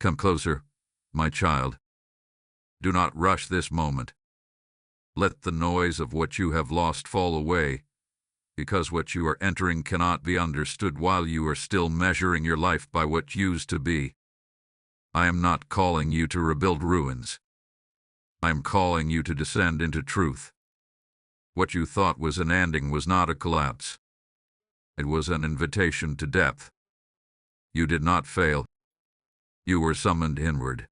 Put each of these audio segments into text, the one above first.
Come closer, my child. Do not rush this moment. Let the noise of what you have lost fall away, because what you are entering cannot be understood while you are still measuring your life by what used to be. I am not calling you to rebuild ruins. I am calling you to descend into truth. What you thought was an ending was not a collapse. It was an invitation to depth. You did not fail. You were summoned inward.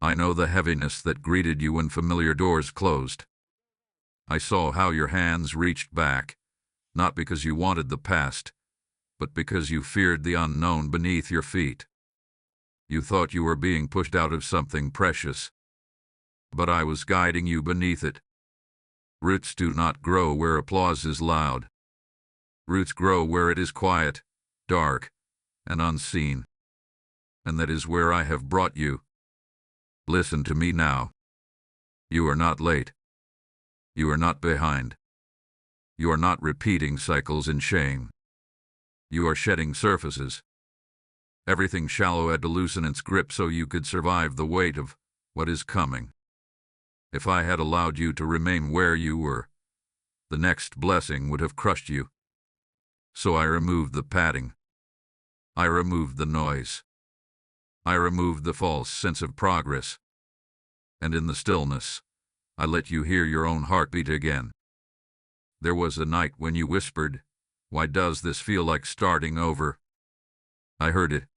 I know the heaviness that greeted you when familiar doors closed. I saw how your hands reached back, not because you wanted the past, but because you feared the unknown beneath your feet. You thought you were being pushed out of something precious, but I was guiding you beneath it. Roots do not grow where applause is loud. Roots grow where it is quiet, dark, and unseen. And that is where I have brought you. Listen to me now. You are not late. You are not behind. You are not repeating cycles in shame. You are shedding surfaces. Everything shallow had to loosen its grip so you could survive the weight of what is coming. If I had allowed you to remain where you were, the next blessing would have crushed you. So I removed the padding. I removed the noise. I removed the false sense of progress. And in the stillness, I let you hear your own heartbeat again. There was a night when you whispered, "Why does this feel like starting over?" I heard it.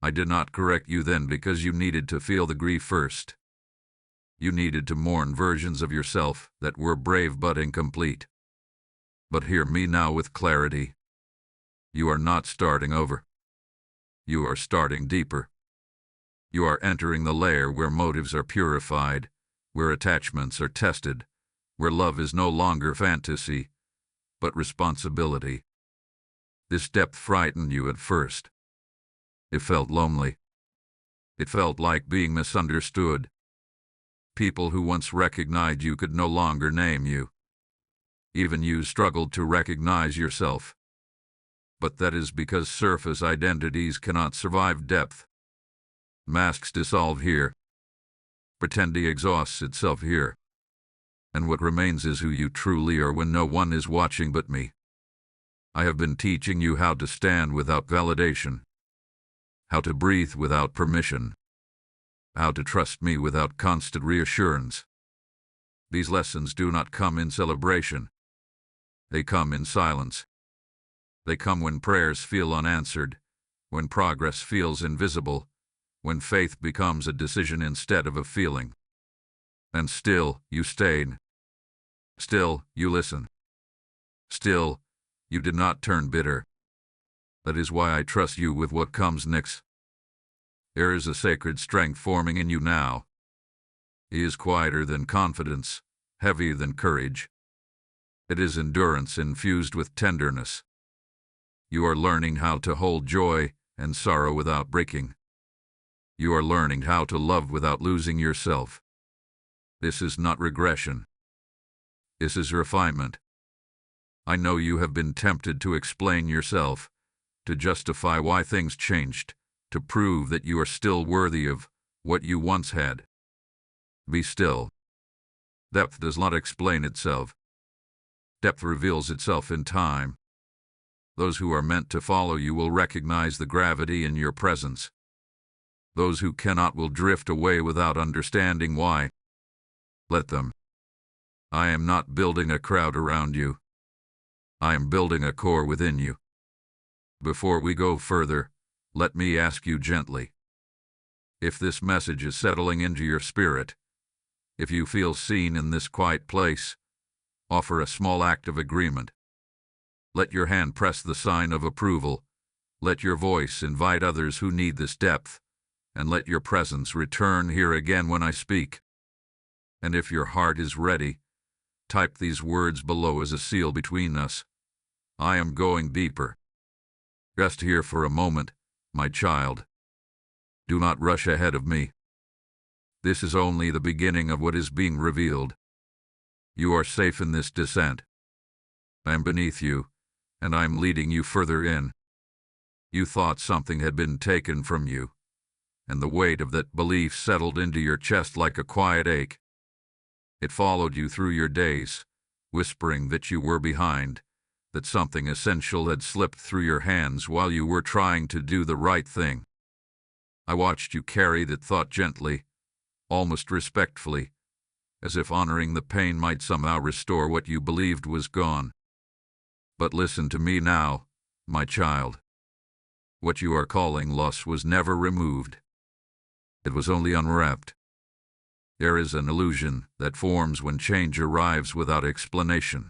I did not correct you then because you needed to feel the grief first. You needed to mourn versions of yourself that were brave but incomplete. But hear me now with clarity. You are not starting over. You are starting deeper. You are entering the layer where motives are purified, where attachments are tested, where love is no longer fantasy, but responsibility. This depth frightened you at first. It felt lonely. It felt like being misunderstood. People who once recognized you could no longer name you. Even you struggled to recognize yourself. But that is because surface identities cannot survive depth. Masks dissolve here. Pretending exhausts itself here. And what remains is who you truly are when no one is watching but me. I have been teaching you how to stand without validation, how to breathe without permission, how to trust me without constant reassurance. These lessons do not come in celebration. They come in silence. They come when prayers feel unanswered, when progress feels invisible, when faith becomes a decision instead of a feeling. And still, you stayed. Still, you listen. Still, you did not turn bitter. That is why I trust you with what comes next. There is a sacred strength forming in you now. It is quieter than confidence, heavier than courage. It is endurance infused with tenderness. You are learning how to hold joy and sorrow without breaking. You are learning how to love without losing yourself. This is not regression. This is refinement. I know you have been tempted to explain yourself, to justify why things changed, to prove that you are still worthy of what you once had. Be still. Depth does not explain itself. Depth reveals itself in time. Those who are meant to follow you will recognize the gravity in your presence. Those who cannot will drift away without understanding why. Let them. I am not building a crowd around you. I am building a core within you. Before we go further, let me ask you gently. If this message is settling into your spirit, if you feel seen in this quiet place, offer a small act of agreement. Let your hand press the sign of approval. Let your voice invite others who need this depth, and let your presence return here again when I speak. And if your heart is ready, type these words below as a seal between us. I am going deeper. Rest here for a moment, my child. Do not rush ahead of me. This is only the beginning of what is being revealed. You are safe in this descent. I am beneath you, and I am leading you further in. You thought something had been taken from you. and the weight of that belief settled into your chest like a quiet ache. It followed you through your days, whispering that you were behind, that something essential had slipped through your hands while you were trying to do the right thing. I watched you carry that thought gently, almost respectfully, as if honoring the pain might somehow restore what you believed was gone. But listen to me now, my child. What you are calling loss was never removed. It was only unwrapped. There is an illusion that forms when change arrives without explanation.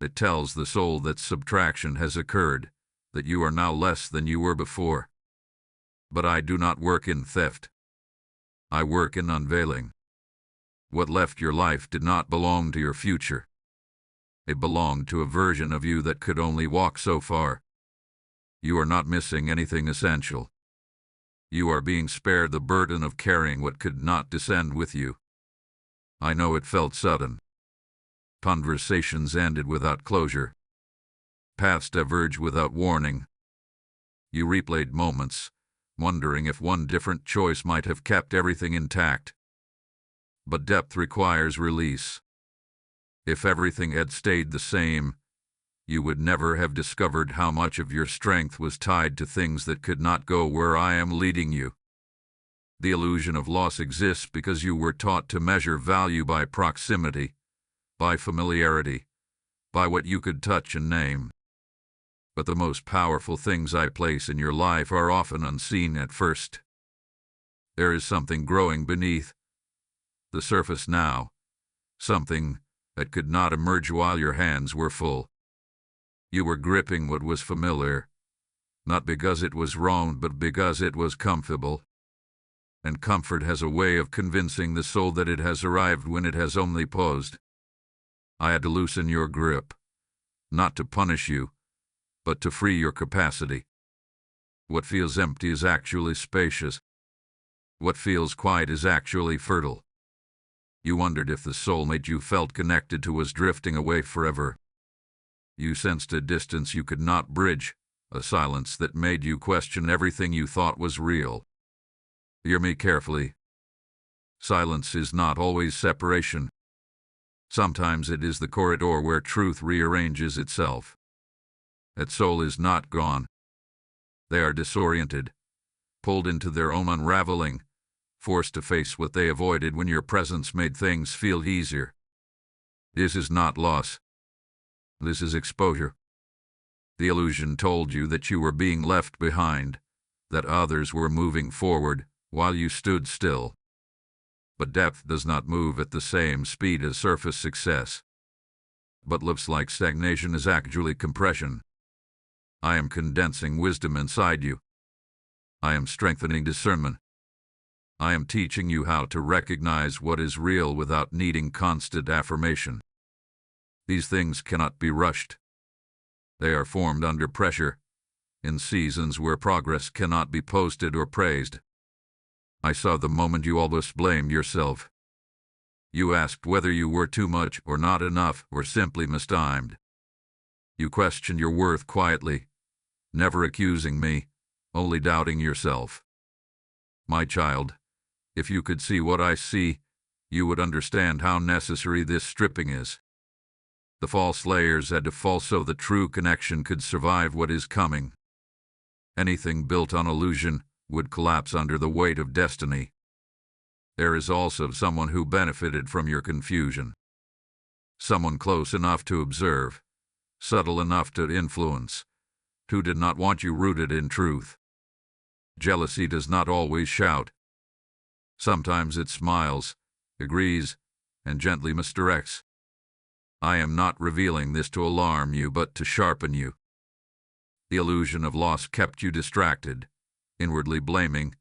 It tells the soul that subtraction has occurred, that you are now less than you were before. But I do not work in theft. I work in unveiling. What left your life did not belong to your future. It belonged to a version of you that could only walk so far. You are not missing anything essential. You are being spared the burden of carrying what could not descend with you. I know it felt sudden. Conversations ended without closure. Paths diverged without warning. You replayed moments, wondering if one different choice might have kept everything intact. But depth requires release. If everything had stayed the same, you would never have discovered how much of your strength was tied to things that could not go where I am leading you. The illusion of loss exists because you were taught to measure value by proximity, by familiarity, by what you could touch and name. But the most powerful things I place in your life are often unseen at first. There is something growing beneath the surface now, something that could not emerge while your hands were full. You were gripping what was familiar, not because it was wrong, but because it was comfortable. And comfort has a way of convincing the soul that it has arrived when it has only paused. I had to loosen your grip, not to punish you, but to free your capacity. What feels empty is actually spacious. What feels quiet is actually fertile. You wondered if the soulmate you felt connected to was drifting away forever. You sensed a distance you could not bridge, a silence that made you question everything you thought was real. Hear me carefully. Silence is not always separation. Sometimes it is the corridor where truth rearranges itself. That soul is not gone. They are disoriented, pulled into their own unraveling, forced to face what they avoided when your presence made things feel easier. This is not loss. This is exposure. The illusion told you that you were being left behind, that others were moving forward while you stood still. But depth does not move at the same speed as surface success. What looks like stagnation is actually compression. I am condensing wisdom inside you. I am strengthening discernment. I am teaching you how to recognize what is real without needing constant affirmation. These things cannot be rushed. They are formed under pressure, in seasons where progress cannot be posted or praised. I saw the moment you almost blamed yourself. You asked whether you were too much or not enough or simply mistimed. You questioned your worth quietly, never accusing me, only doubting yourself. My child, if you could see what I see, you would understand how necessary this stripping is. The false layers had to fall so the true connection could survive what is coming. Anything built on illusion would collapse under the weight of destiny. There is also someone who benefited from your confusion. Someone close enough to observe, subtle enough to influence, who did not want you rooted in truth. Jealousy does not always shout. Sometimes it smiles, agrees, and gently misdirects. I am not revealing this to alarm you, but to sharpen you. The illusion of loss kept you distracted, inwardly blaming,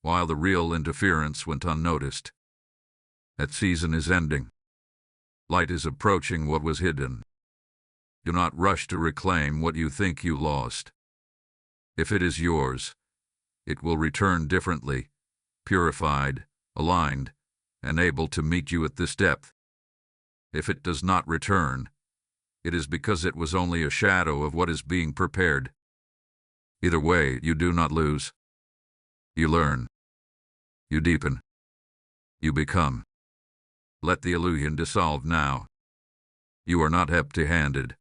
while the real interference went unnoticed. That season is ending. Light is approaching what was hidden. Do not rush to reclaim what you think you lost. If it is yours, it will return differently, purified, aligned, and able to meet you at this depth. If it does not return, it is because it was only a shadow of what is being prepared. Either way, you do not lose. You learn. You deepen. You become. Let the illusion dissolve now. You are not empty-handed.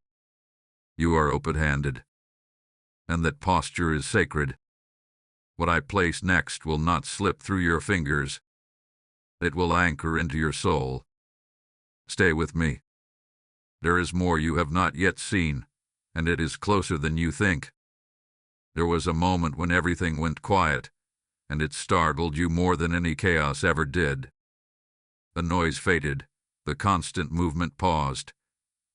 You are open-handed. And that posture is sacred. What I place next will not slip through your fingers. It will anchor into your soul. Stay with me. There is more you have not yet seen, and it is closer than you think. There was a moment when everything went quiet, and it startled you more than any chaos ever did. The noise faded, the constant movement paused,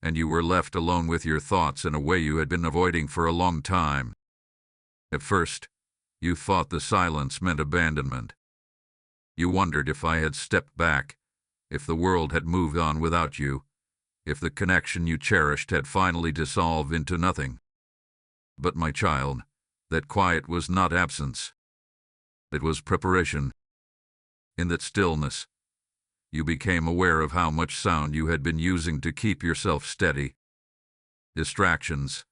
and you were left alone with your thoughts in a way you had been avoiding for a long time. At first, you thought the silence meant abandonment. You wondered if I had stepped back, if the world had moved on without you, if the connection you cherished had finally dissolved into nothing. But my child, that quiet was not absence. It was preparation. In that stillness, you became aware of how much sound you had been using to keep yourself steady. Distractions,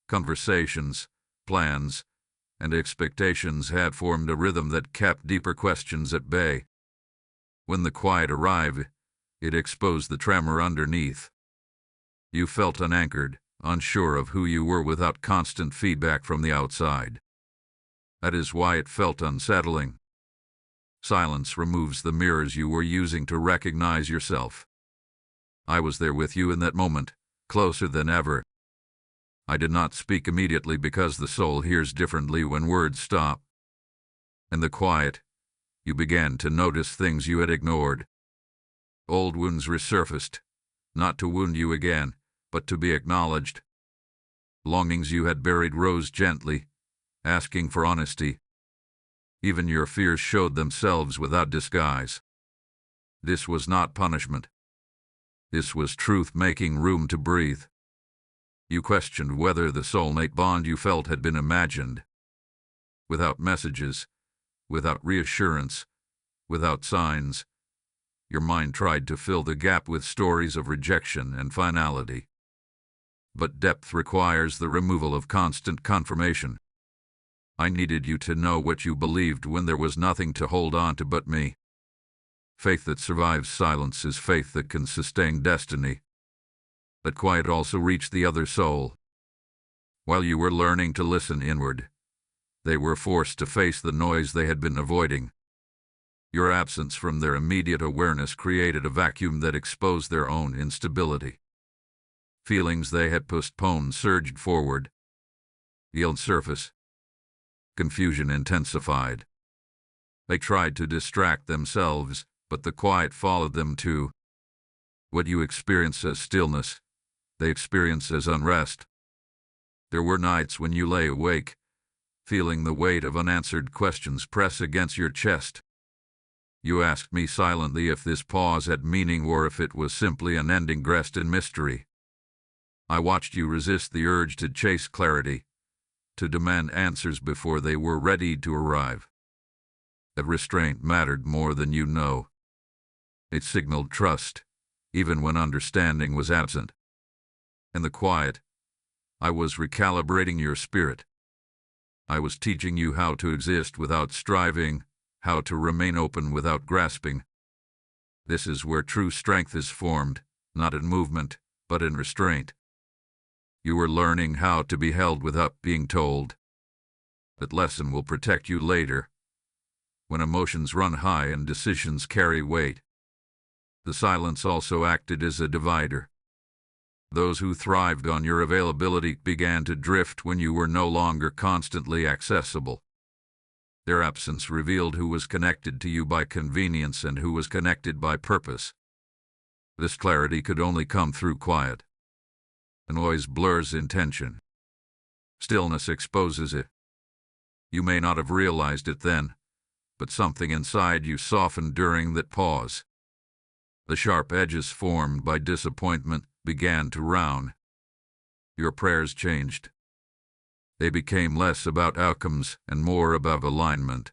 conversations, plans, and expectations had formed a rhythm that kept deeper questions at bay. When the quiet arrived, it exposed the tremor underneath. You felt unanchored, unsure of who you were without constant feedback from the outside. That is why it felt unsettling. Silence removes the mirrors you were using to recognize yourself. I was there with you in that moment, closer than ever. I did not speak immediately because the soul hears differently when words stop. In the quiet, you began to notice things you had ignored. Old wounds resurfaced, not to wound you again, but to be acknowledged. Longings you had buried rose gently, asking for honesty. Even your fears showed themselves without disguise. This was not punishment. This was truth making room to breathe. You questioned whether the soulmate bond you felt had been imagined. Without messages, without reassurance, without signs, your mind tried to fill the gap with stories of rejection and finality. But depth requires the removal of constant confirmation. I needed you to know what you believed when there was nothing to hold on to but me. Faith that survives silence is faith that can sustain destiny. That quiet also reached the other soul. While you were learning to listen inward, they were forced to face the noise they had been avoiding. Your absence from their immediate awareness created a vacuum that exposed their own instability. Feelings they had postponed surged forward. Guilt surfaced. Confusion intensified. They tried to distract themselves, but the quiet followed them too. What you experience as stillness, they experience as unrest. There were nights when you lay awake, feeling the weight of unanswered questions press against your chest. You asked me silently if this pause had meaning or if it was simply an ending dressed in mystery. I watched you resist the urge to chase clarity, to demand answers before they were ready to arrive. That restraint mattered more than you know. It signaled trust, even when understanding was absent. In the quiet, I was recalibrating your spirit. I was teaching you how to exist without striving, how to remain open without grasping. This is where true strength is formed, not in movement, but in restraint. You were learning how to be held without being told. That lesson will protect you later, when emotions run high and decisions carry weight. The silence also acted as a divider. Those who thrived on your availability began to drift when you were no longer constantly accessible. Their absence revealed who was connected to you by convenience and who was connected by purpose. This clarity could only come through quiet. The noise blurs intention. Stillness exposes it. You may not have realized it then, but something inside you softened during that pause. The sharp edges formed by disappointment began to round. Your prayers changed. They became less about outcomes and more about alignment.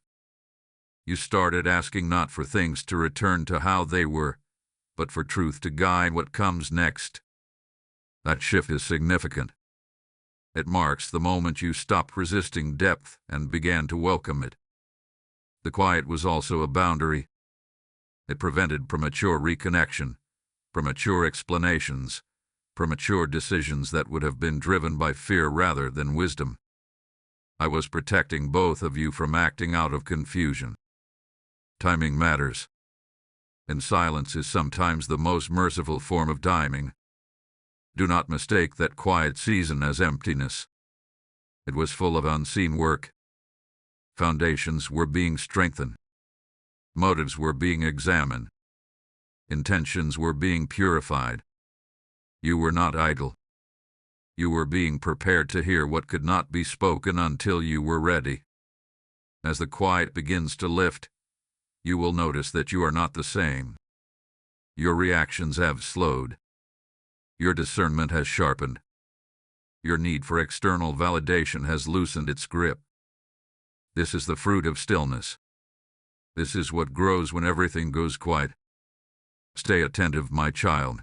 You started asking not for things to return to how they were, but for truth to guide what comes next. That shift is significant. It marks the moment you stopped resisting depth and began to welcome it. The quiet was also a boundary. It prevented premature reconnection, premature explanations, premature decisions that would have been driven by fear rather than wisdom. I was protecting both of you from acting out of confusion. Timing matters, and silence is sometimes the most merciful form of timing. Do not mistake that quiet season as emptiness. It was full of unseen work. Foundations were being strengthened. Motives were being examined. Intentions were being purified. You were not idle. You were being prepared to hear what could not be spoken until you were ready. As the quiet begins to lift, you will notice that you are not the same. Your reactions have slowed. Your discernment has sharpened. Your need for external validation has loosened its grip. This is the fruit of stillness. This is what grows when everything goes quiet. Stay attentive, my child.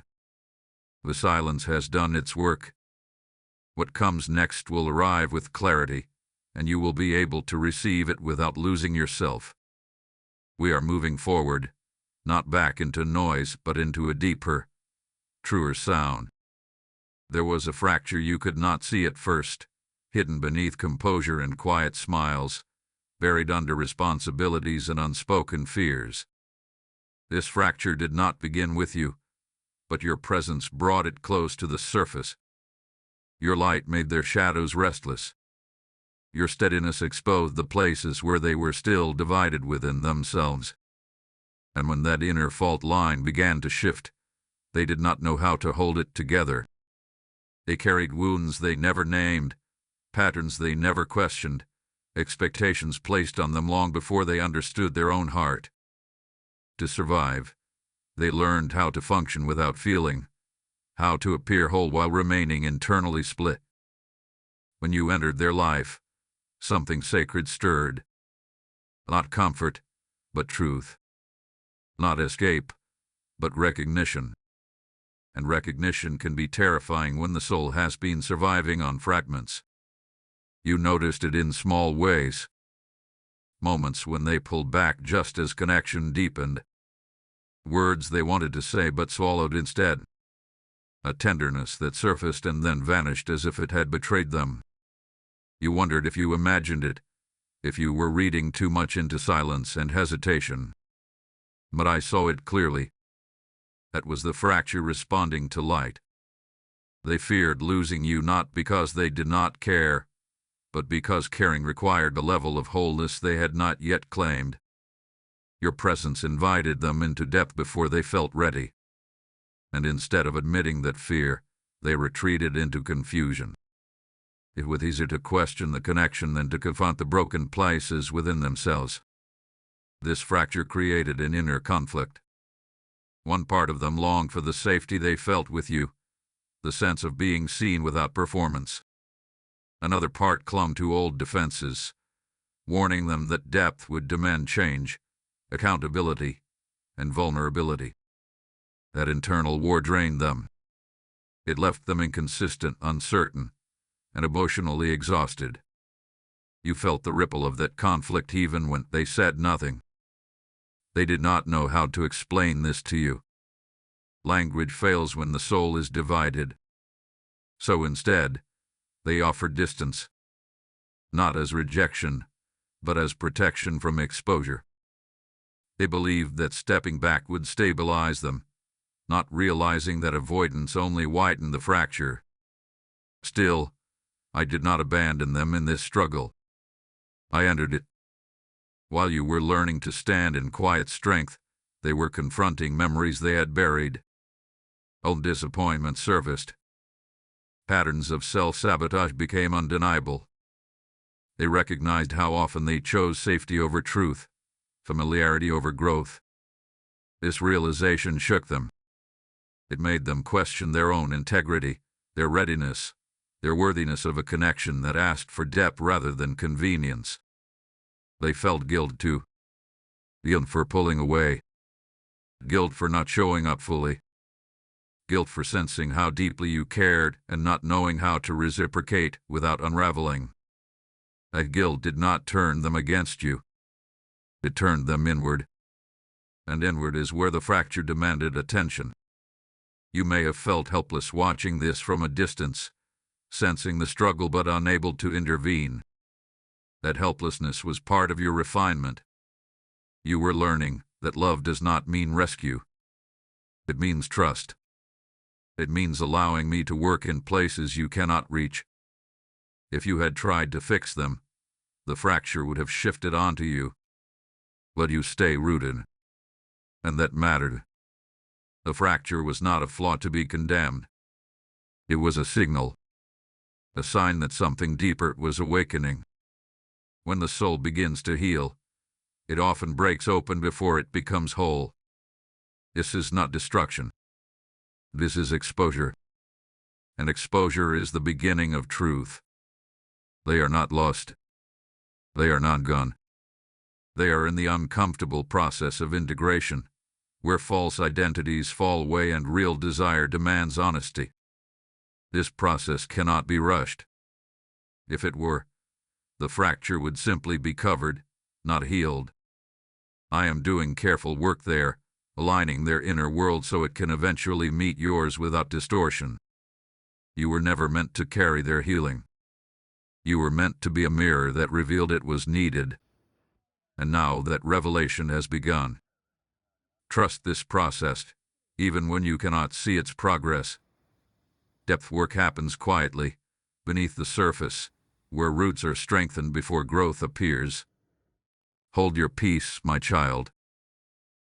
The silence has done its work. What comes next will arrive with clarity, and you will be able to receive it without losing yourself. We are moving forward, not back into noise, but into a deeper, truer sound. There was a fracture you could not see at first, hidden beneath composure and quiet smiles, buried under responsibilities and unspoken fears. This fracture did not begin with you, but your presence brought it close to the surface. Your light made their shadows restless. Your steadiness exposed the places where they were still divided within themselves. And when that inner fault line began to shift, they did not know how to hold it together. They carried wounds they never named, patterns they never questioned, expectations placed on them long before they understood their own heart. To survive, they learned how to function without feeling, how to appear whole while remaining internally split. When you entered their life, something sacred stirred. Not comfort, but truth. Not escape, but recognition. And recognition can be terrifying when the soul has been surviving on fragments. You noticed it in small ways. Moments when they pulled back just as connection deepened. Words they wanted to say but swallowed instead. A tenderness that surfaced and then vanished as if it had betrayed them. You wondered if you imagined it, if you were reading too much into silence and hesitation. But I saw it clearly. That was the fracture responding to light. They feared losing you not because they did not care, but because caring required a level of wholeness they had not yet claimed. Your presence invited them into depth before they felt ready. And instead of admitting that fear, they retreated into confusion. It was easier to question the connection than to confront the broken places within themselves. This fracture created an inner conflict. One part of them longed for the safety they felt with you, the sense of being seen without performance. Another part clung to old defenses, warning them that depth would demand change, accountability, and vulnerability. That internal war drained them. It left them inconsistent, uncertain, and emotionally exhausted. You felt the ripple of that conflict even when they said nothing. They did not know how to explain this to you. Language fails when the soul is divided. So instead, they offered distance. Not as rejection, but as protection from exposure. They believed that stepping back would stabilize them, not realizing that avoidance only widened the fracture. Still, I did not abandon them in this struggle. I entered it. While you were learning to stand in quiet strength, they were confronting memories they had buried. Old disappointment surfaced. Patterns of self-sabotage became undeniable. They recognized how often they chose safety over truth, familiarity over growth. This realization shook them. It made them question their own integrity, their readiness, their worthiness of a connection that asked for depth rather than convenience. They felt guilt too. Guilt for pulling away. Guilt for not showing up fully. Guilt for sensing how deeply you cared and not knowing how to reciprocate without unraveling. That guilt did not turn them against you. It turned them inward, and inward is where the fracture demanded attention. You may have felt helpless watching this from a distance, sensing the struggle but unable to intervene. That helplessness was part of your refinement. You were learning that love does not mean rescue. It means trust. It means allowing me to work in places you cannot reach. If you had tried to fix them, the fracture would have shifted onto you. But you stay rooted. And that mattered. The fracture was not a flaw to be condemned. It was a signal. A sign that something deeper was awakening. When the soul begins to heal, it often breaks open before it becomes whole. This is not destruction. This is exposure. And exposure is the beginning of truth. They are not lost. They are not gone. They are in the uncomfortable process of integration, where false identities fall away and real desire demands honesty. This process cannot be rushed. If it were, the fracture would simply be covered, not healed. I am doing careful work there, aligning their inner world so it can eventually meet yours without distortion. You were never meant to carry their healing. You were meant to be a mirror that revealed it was needed. And now that revelation has begun. Trust this process, even when you cannot see its progress. Depth work happens quietly, beneath the surface, where roots are strengthened before growth appears. Hold your peace, my child.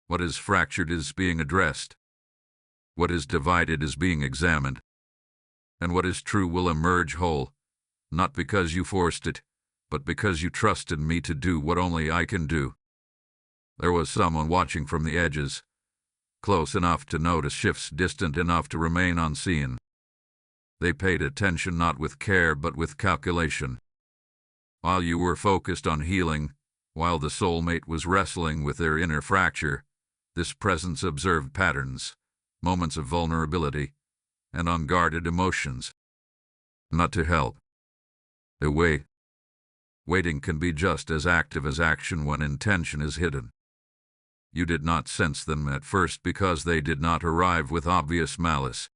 What is fractured is being addressed. What is divided is being examined. And what is true will emerge whole, not because you forced it, but because you trusted me to do what only I can do. There was someone watching from the edges, close enough to notice shifts, distant enough to remain unseen. They paid attention not with care but with calculation. While you were focused on healing, while the soulmate was wrestling with their inner fracture, this presence observed patterns, moments of vulnerability, and unguarded emotions. Not to help. Away. Waiting can be just as active as action when intention is hidden. You did not sense them at first because they did not arrive with obvious malice.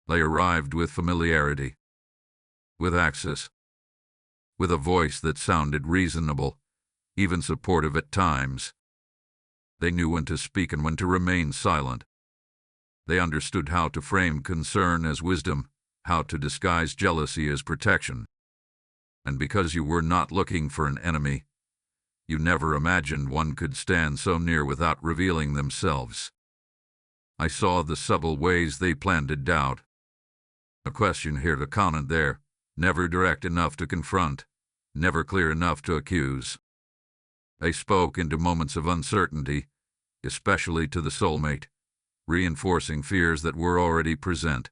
They arrived with familiarity, with access, with a voice that sounded reasonable, even supportive at times. They knew when to speak and when to remain silent. They understood how to frame concern as wisdom, how to disguise jealousy as protection. And because you were not looking for an enemy, you never imagined one could stand so near without revealing themselves. I saw the subtle ways they planted doubt. A question here to comment there, never direct enough to confront, never clear enough to accuse. They spoke into moments of uncertainty, especially to the soulmate, reinforcing fears that were already present.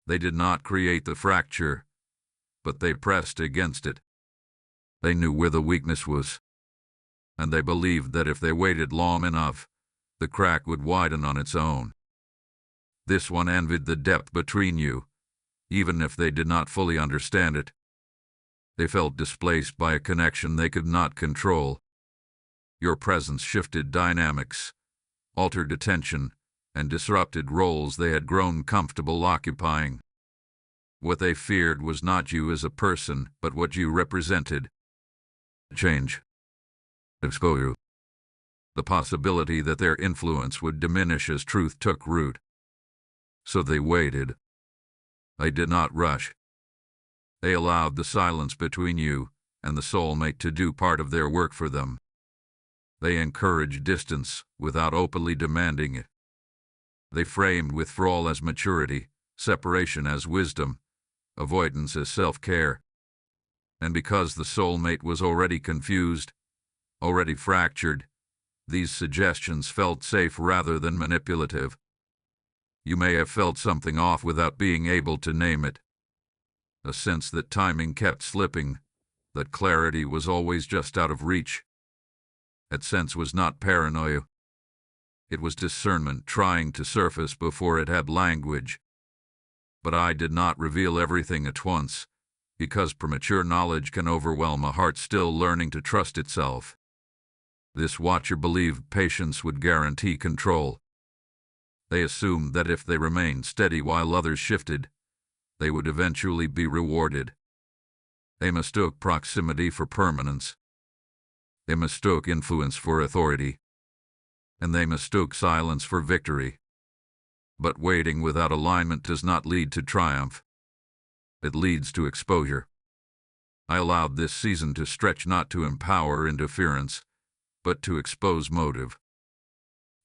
They did not create the fracture, but they pressed against it. They knew where the weakness was, and they believed that if they waited long enough, the crack would widen on its own. This one envied the depth between you, even if they did not fully understand it. They felt displaced by a connection they could not control. Your presence shifted dynamics, altered attention, and disrupted roles they had grown comfortable occupying. What they feared was not you as a person, but what you represented. Change. Exposure. The possibility that their influence would diminish as truth took root. So they waited. They did not rush. They allowed the silence between you and the soulmate to do part of their work for them. They encouraged distance without openly demanding it. They framed withdrawal as maturity, separation as wisdom, avoidance as self-care. And because the soulmate was already confused, already fractured, these suggestions felt safe rather than manipulative. You may have felt something off without being able to name it. A sense that timing kept slipping, that clarity was always just out of reach. That sense was not paranoia. It was discernment trying to surface before it had language. But I did not reveal everything at once, because premature knowledge can overwhelm a heart still learning to trust itself. This watcher believed patience would guarantee control. They assumed that if they remained steady while others shifted, they would eventually be rewarded. They mistook proximity for permanence. They mistook influence for authority. And they mistook silence for victory. But waiting without alignment does not lead to triumph. It leads to exposure. I allowed this season to stretch not to empower interference, but to expose motive.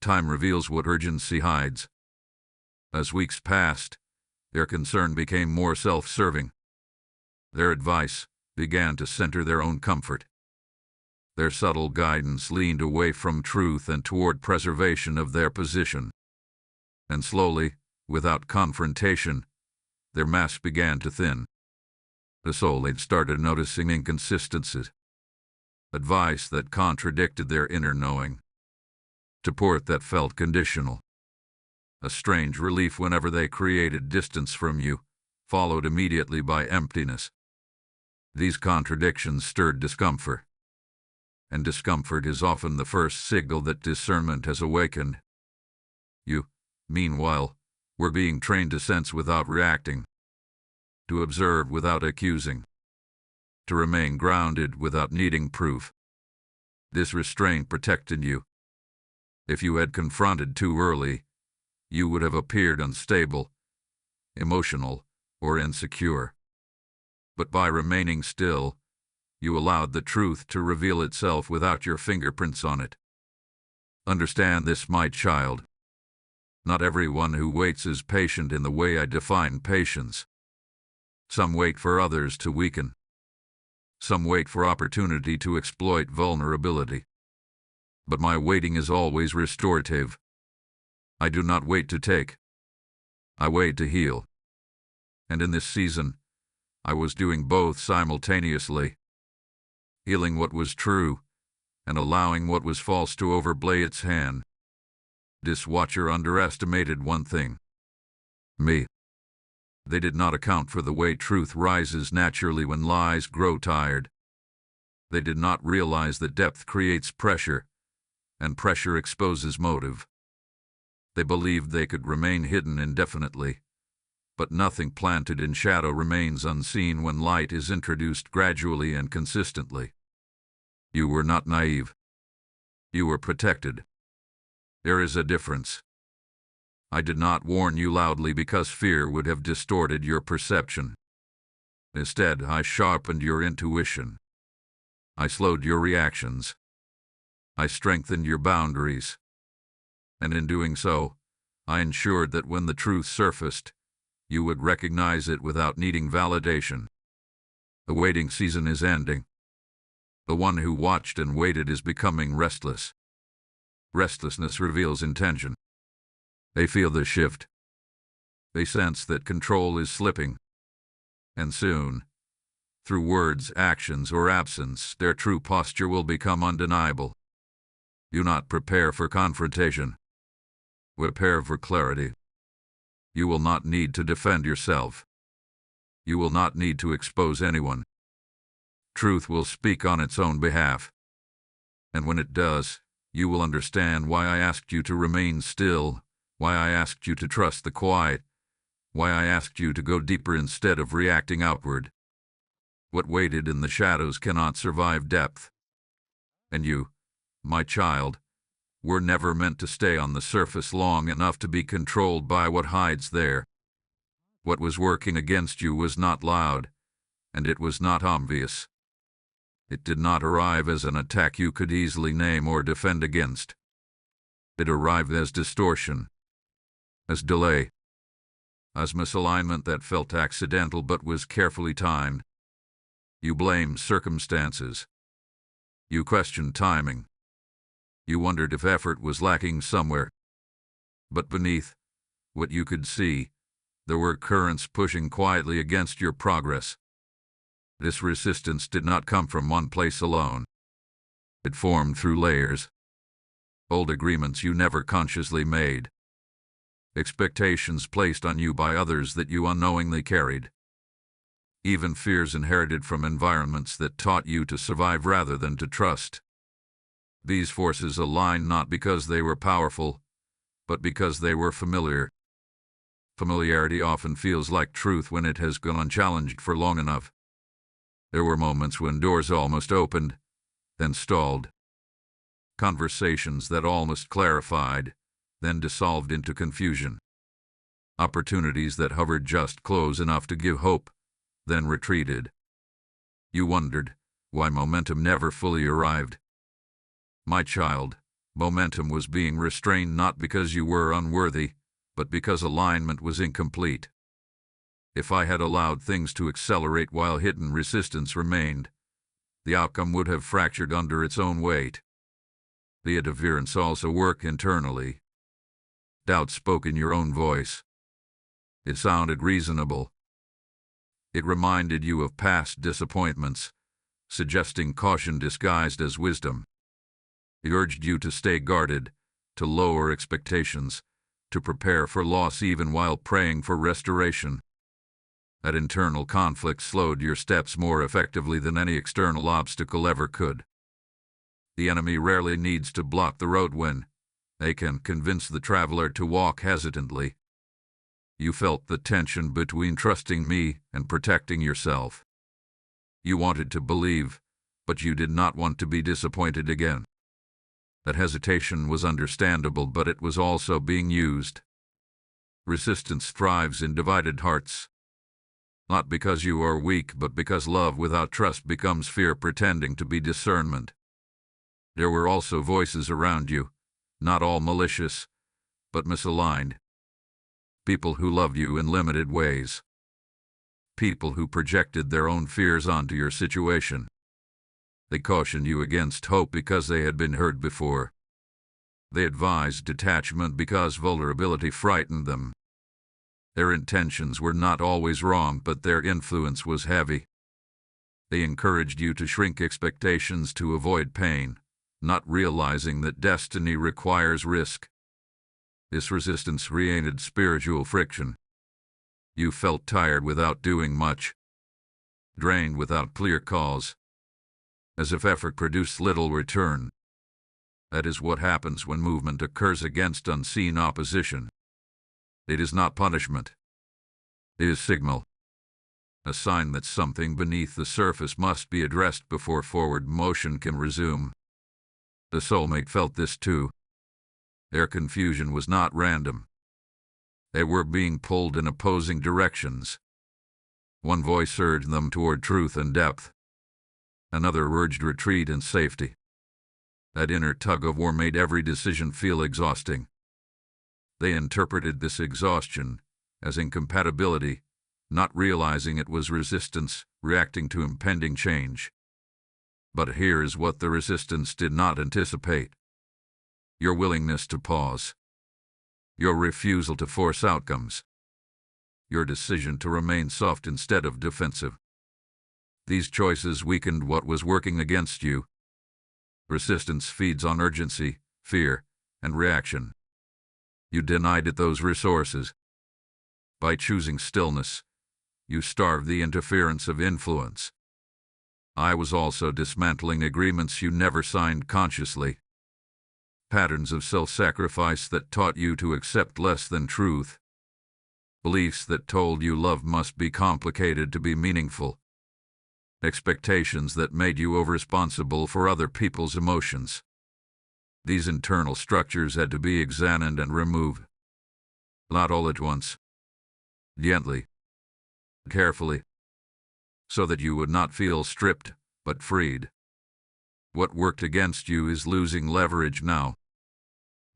Time reveals what urgency hides. As weeks passed, their concern became more self-serving. Their advice began to center their own comfort. Their subtle guidance leaned away from truth and toward preservation of their position. And slowly, without confrontation, their mask began to thin. The soul had started noticing inconsistencies, advice that contradicted their inner knowing, support that felt conditional. A strange relief whenever they created distance from you, followed immediately by emptiness. These contradictions stirred discomfort, and discomfort is often the first signal that discernment has awakened. You, meanwhile, were being trained to sense without reacting, to observe without accusing, to remain grounded without needing proof. This restraint protected you. If you had confronted too early, you would have appeared unstable, emotional, or insecure. But by remaining still, you allowed the truth to reveal itself without your fingerprints on it. Understand this, my child. Not everyone who waits is patient in the way I define patience. Some wait for others to weaken. Some wait for opportunity to exploit vulnerability. But my waiting is always restorative. I do not wait to take. I wait to heal. And in this season, I was doing both simultaneously. Healing what was true, and allowing what was false to overplay its hand. This watcher underestimated one thing. Me. They did not account for the way truth rises naturally when lies grow tired. They did not realize that depth creates pressure, and pressure exposes motive. They believed they could remain hidden indefinitely, but nothing planted in shadow remains unseen when light is introduced gradually and consistently. You were not naive. You were protected. There is a difference. I did not warn you loudly because fear would have distorted your perception. Instead, I sharpened your intuition. I slowed your reactions. I strengthened your boundaries. And in doing so, I ensured that when the truth surfaced, you would recognize it without needing validation. The waiting season is ending. The one who watched and waited is becoming restless. Restlessness reveals intention. They feel the shift. They sense that control is slipping. And soon, through words, actions, or absence, their true posture will become undeniable. Do not prepare for confrontation. Prepare for clarity. You will not need to defend yourself. You will not need to expose anyone. Truth will speak on its own behalf. And when it does, you will understand why I asked you to remain still, why I asked you to trust the quiet, why I asked you to go deeper instead of reacting outward. What waited in the shadows cannot survive depth. And you, my child, were never meant to stay on the surface long enough to be controlled by what hides there. What was working against you was not loud, and it was not obvious. It did not arrive as an attack you could easily name or defend against. It arrived as distortion, as delay, as misalignment that felt accidental but was carefully timed. You blamed circumstances. You questioned timing. You wondered if effort was lacking somewhere. But beneath what you could see, there were currents pushing quietly against your progress. This resistance did not come from one place alone. It formed through layers. Old agreements you never consciously made. Expectations placed on you by others that you unknowingly carried. Even fears inherited from environments that taught you to survive rather than to trust. These forces aligned not because they were powerful, but because they were familiar. Familiarity often feels like truth when it has gone unchallenged for long enough. There were moments when doors almost opened, then stalled. Conversations that almost clarified, then dissolved into confusion. Opportunities that hovered just close enough to give hope, then retreated. You wondered why momentum never fully arrived. My child, momentum was being restrained not because you were unworthy, but because alignment was incomplete. If I had allowed things to accelerate while hidden resistance remained, the outcome would have fractured under its own weight. The interference also worked internally. Doubt spoke in your own voice. It sounded reasonable. It reminded you of past disappointments, suggesting caution disguised as wisdom. It urged you to stay guarded, to lower expectations, to prepare for loss even while praying for restoration. That internal conflict slowed your steps more effectively than any external obstacle ever could. The enemy rarely needs to block the road when they can convince the traveler to walk hesitantly. You felt the tension between trusting me and protecting yourself. You wanted to believe, but you did not want to be disappointed again. That hesitation was understandable, but it was also being used. Resistance thrives in divided hearts. Not because you are weak, but because love without trust becomes fear pretending to be discernment. There were also voices around you, not all malicious, but misaligned. People who loved you in limited ways. People who projected their own fears onto your situation. They cautioned you against hope because they had been hurt before. They advised detachment because vulnerability frightened them. Their intentions were not always wrong, but their influence was heavy. They encouraged you to shrink expectations to avoid pain, not realizing that destiny requires risk. This resistance created spiritual friction. You felt tired without doing much, drained without clear cause, as if effort produced little return. That is what happens when movement occurs against unseen opposition. It is not punishment. It is signal. A sign that something beneath the surface must be addressed before forward motion can resume. The soulmate felt this too. Their confusion was not random. They were being pulled in opposing directions. One voice urged them toward truth and depth. Another urged retreat and safety. That inner tug-of-war made every decision feel exhausting. They interpreted this exhaustion as incompatibility, not realizing it was resistance reacting to impending change. But here is what the resistance did not anticipate. Your willingness to pause. Your refusal to force outcomes. Your decision to remain soft instead of defensive. These choices weakened what was working against you. Resistance feeds on urgency, fear, and reaction. You denied it those resources. By choosing stillness, you starved the interference of influence. I was also dismantling agreements you never signed consciously. Patterns of self-sacrifice that taught you to accept less than truth. Beliefs that told you love must be complicated to be meaningful. Expectations that made you over-responsible for other people's emotions. These internal structures had to be examined and removed. Not all at once. Gently. Carefully. So that you would not feel stripped, but freed. What worked against you is losing leverage now.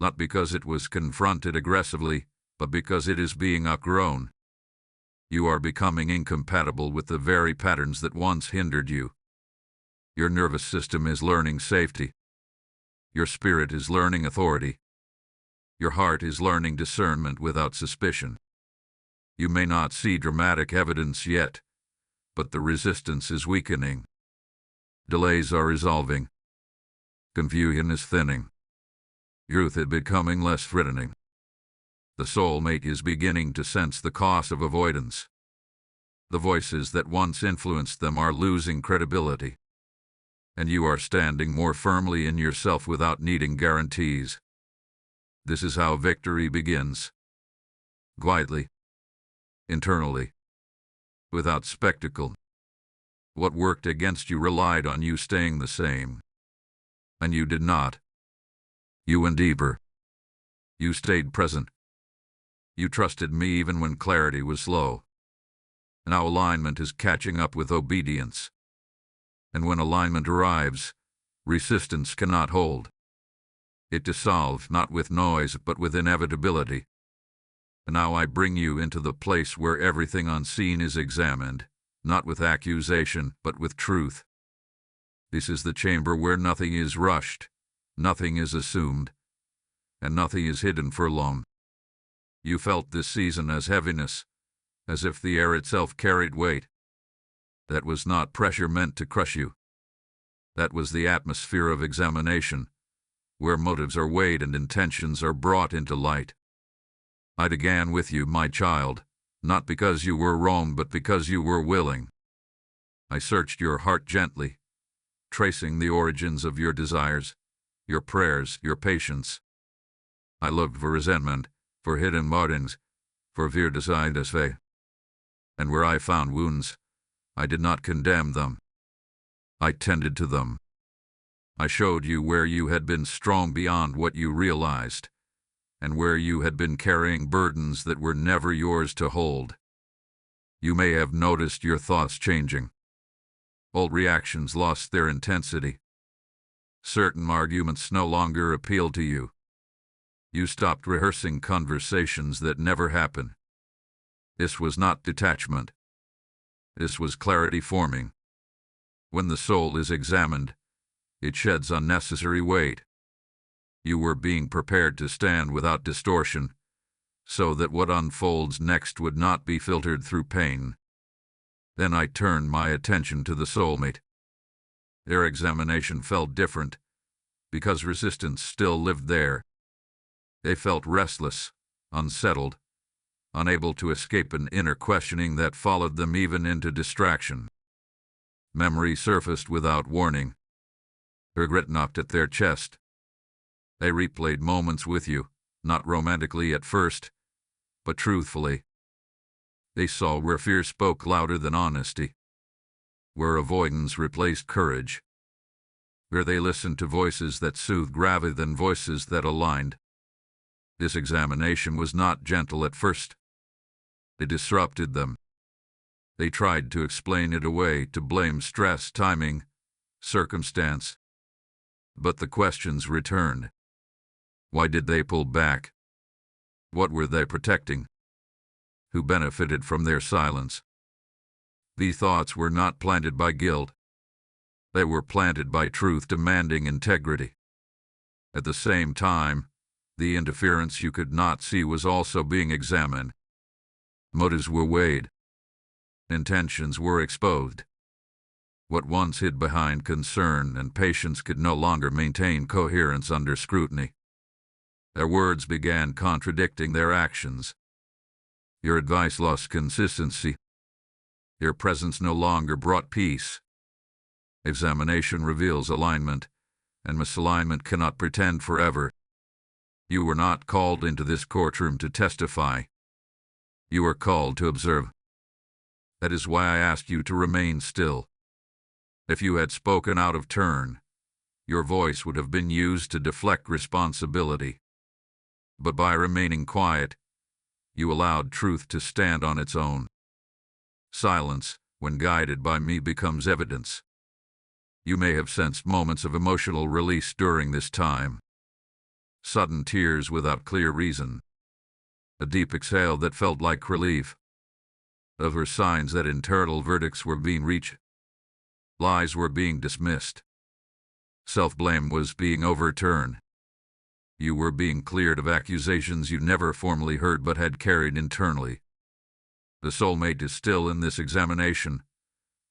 Not because it was confronted aggressively, but because it is being outgrown. You are becoming incompatible with the very patterns that once hindered you. Your nervous system is learning safety. Your spirit is learning authority. Your heart is learning discernment without suspicion. You may not see dramatic evidence yet, but the resistance is weakening. Delays are resolving. Confusion is thinning. Truth is becoming less threatening. The soulmate is beginning to sense the cost of avoidance. The voices that once influenced them are losing credibility. and you are standing more firmly in yourself without needing guarantees. This is how victory begins. Quietly, internally, without spectacle. What worked against you relied on you staying the same. And you did not. You went deeper. You stayed present. You trusted me even when clarity was slow. Now alignment is catching up with obedience. And when alignment arrives, resistance cannot hold. It dissolves not with noise but with inevitability. And now I bring you into the place where everything unseen is examined, not with accusation but with truth. This is the chamber where nothing is rushed, nothing is assumed, and nothing is hidden for long. You felt this season as heaviness, as if the air itself carried weight. That was not pressure meant to crush you. That was the atmosphere of examination, where motives are weighed and intentions are brought into light. I began with you, my child, not because you were wrong, but because you were willing. I searched your heart gently, tracing the origins of your desires, your prayers, your patience. I looked for resentment, for hidden motives, for fear decided as faith. And where I found wounds, I did not condemn them. I tended to them. I showed you where you had been strong beyond what you realized, and where you had been carrying burdens that were never yours to hold. You may have noticed your thoughts changing. Old reactions lost their intensity. Certain arguments no longer appealed to you. You stopped rehearsing conversations that never happen. This was not detachment. This was clarity forming. When the soul is examined, it sheds unnecessary weight. You were being prepared to stand without distortion, so that what unfolds next would not be filtered through pain. Then I turned my attention to the soulmate. Their examination felt different, because resistance still lived there. They felt restless, unsettled, unable to escape an inner questioning that followed them even into distraction. Memory surfaced without warning. Regret knocked at their chest. They replayed moments with you, not romantically at first, but truthfully. They saw where fear spoke louder than honesty, where avoidance replaced courage, where they listened to voices that soothed rather than voices that aligned. This examination was not gentle at first. It disrupted them. They tried to explain it away, to blame stress, timing, circumstance. But the questions returned. Why did they pull back? What were they protecting? Who benefited from their silence? These thoughts were not planted by guilt. They were planted by truth demanding integrity. At the same time, the interference you could not see was also being examined. Motives were weighed. Intentions were exposed. What once hid behind concern and patience could no longer maintain coherence under scrutiny. Their words began contradicting their actions. Your advice lost consistency. Your presence no longer brought peace. Examination reveals alignment, and misalignment cannot pretend forever. You were not called into this courtroom to testify. You were called to observe. That is why I asked you to remain still. If you had spoken out of turn, your voice would have been used to deflect responsibility. But by remaining quiet, you allowed truth to stand on its own. Silence, when guided by me, becomes evidence. You may have sensed moments of emotional release during this time. Sudden tears without clear reason. A deep exhale that felt like relief. Those were signs that internal verdicts were being reached. Lies were being dismissed. Self-blame was being overturned. You were being cleared of accusations you never formally heard but had carried internally. The soulmate is still in this examination,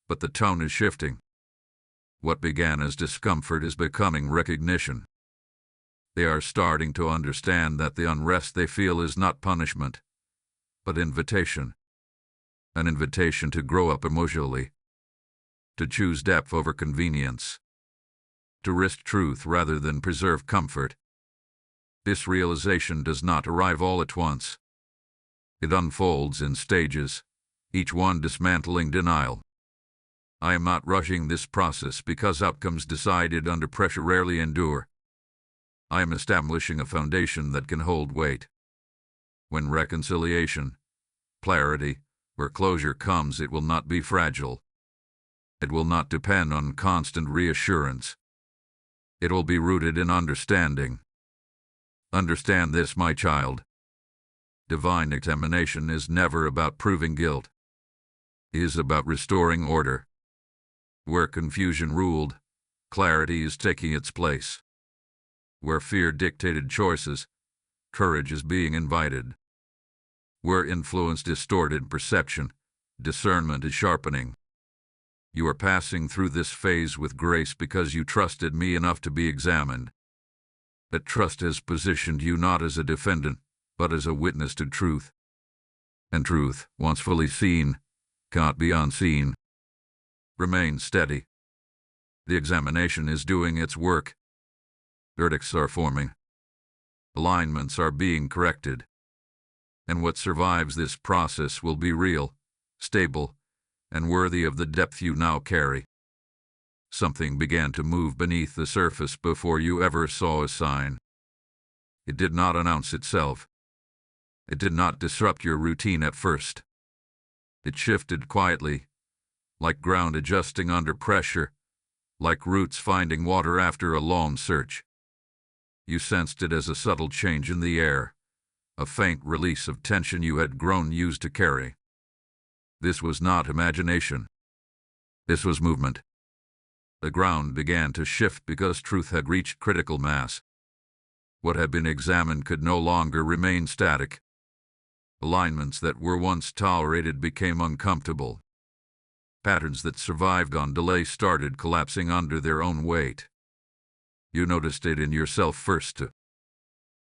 but the tone is shifting. What began as discomfort is becoming recognition. They are starting to understand that the unrest they feel is not punishment, but invitation. An invitation to grow up emotionally, to choose depth over convenience, to risk truth rather than preserve comfort. This realization does not arrive all at once. It unfolds in stages, each one dismantling denial. I am not rushing this process because outcomes decided under pressure rarely endure. I am establishing a foundation that can hold weight. When reconciliation, clarity, or closure comes, it will not be fragile. It will not depend on constant reassurance. It will be rooted in understanding. Understand this, my child. Divine examination is never about proving guilt. It is about restoring order. Where confusion ruled, clarity is taking its place. Where fear dictated choices, courage is being invited. Where influence distorted perception, discernment is sharpening. You are passing through this phase with grace because you trusted me enough to be examined. That trust has positioned you not as a defendant, but as a witness to truth. And truth, once fully seen, cannot be unseen. Remain steady. The examination is doing its work. Verdicts are forming. Alignments are being corrected. And what survives this process will be real, stable, and worthy of the depth you now carry. Something began to move beneath the surface before you ever saw a sign. It did not announce itself. It did not disrupt your routine at first. It shifted quietly, like ground adjusting under pressure, like roots finding water after a long search. You sensed it as a subtle change in the air, a faint release of tension you had grown used to carry. This was not imagination. This was movement. The ground began to shift because truth had reached critical mass. What had been examined could no longer remain static. Alignments that were once tolerated became uncomfortable. Patterns that survived on delay started collapsing under their own weight. You noticed it in yourself first.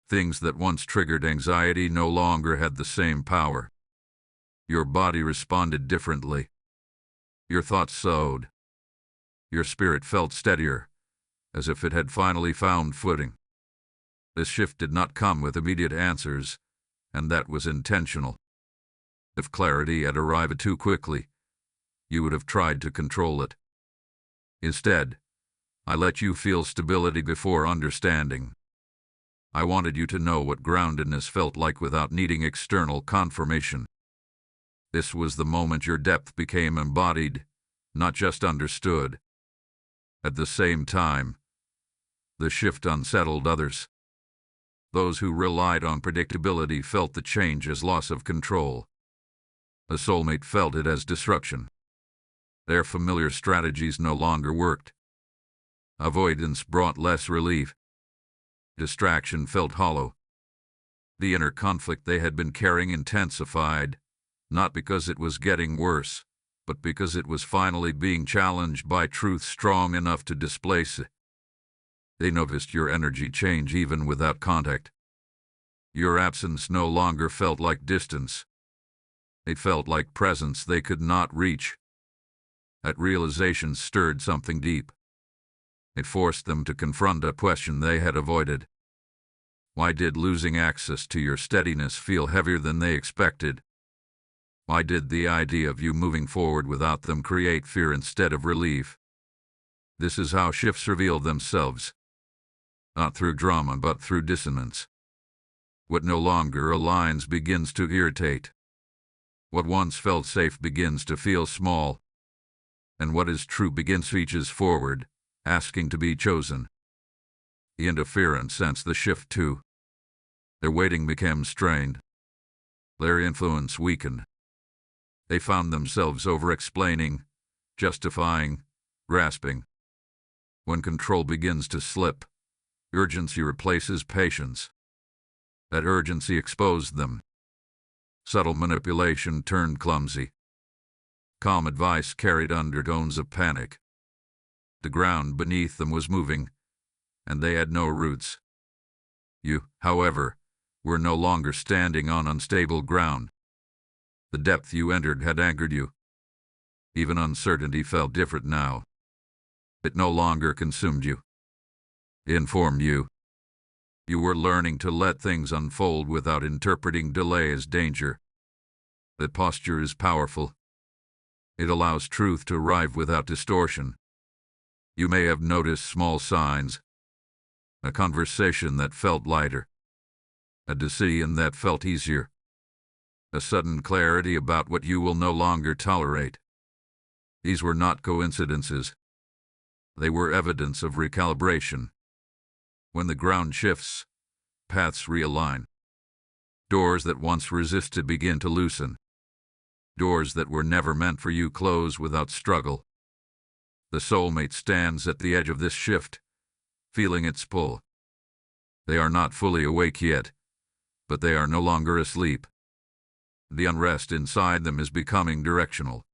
Things that once triggered anxiety no longer had the same power. Your body responded differently. Your thoughts soughed. Your spirit felt steadier, as if it had finally found footing. This shift did not come with immediate answers, and that was intentional. If clarity had arrived too quickly, you would have tried to control it. Instead, I let you feel stability before understanding. I wanted you to know what groundedness felt like without needing external confirmation. This was the moment your depth became embodied, not just understood. At the same time, the shift unsettled others. Those who relied on predictability felt the change as loss of control. A soulmate felt it as disruption. Their familiar strategies no longer worked. Avoidance brought less relief. Distraction felt hollow. The inner conflict they had been carrying intensified, not because it was getting worse, but because it was finally being challenged by truth strong enough to displace it. They noticed your energy change even without contact. Your absence no longer felt like distance. It felt like presence they could not reach. That realization stirred something deep. It forced them to confront a question they had avoided. Why did losing access to your steadiness feel heavier than they expected? Why did the idea of you moving forward without them create fear instead of relief? This is how shifts reveal themselves. Not through drama, but through dissonance. What no longer aligns begins to irritate. What once felt safe begins to feel small. And what is true reaches forward, asking to be chosen. The interference sensed the shift too. Their waiting became strained. Their influence weakened. They found themselves over-explaining, justifying, grasping. When control begins to slip, urgency replaces patience. That urgency exposed them. Subtle manipulation turned clumsy. Calm advice carried undertones of panic. The ground beneath them was moving, and they had no roots. You, however, were no longer standing on unstable ground. The depth you entered had anchored you. Even uncertainty felt different now. It no longer consumed you. informed you. You were learning to let things unfold without interpreting delay as danger. That posture is powerful. It allows truth to arrive without distortion. You may have noticed small signs. A conversation that felt lighter. A decision that felt easier. A sudden clarity about what you will no longer tolerate. These were not coincidences. They were evidence of recalibration. When the ground shifts, paths realign. Doors that once resisted begin to loosen. Doors that were never meant for you close without struggle. The soulmate stands at the edge of this shift, feeling its pull. They are not fully awake yet, but they are no longer asleep. The unrest inside them is becoming directional.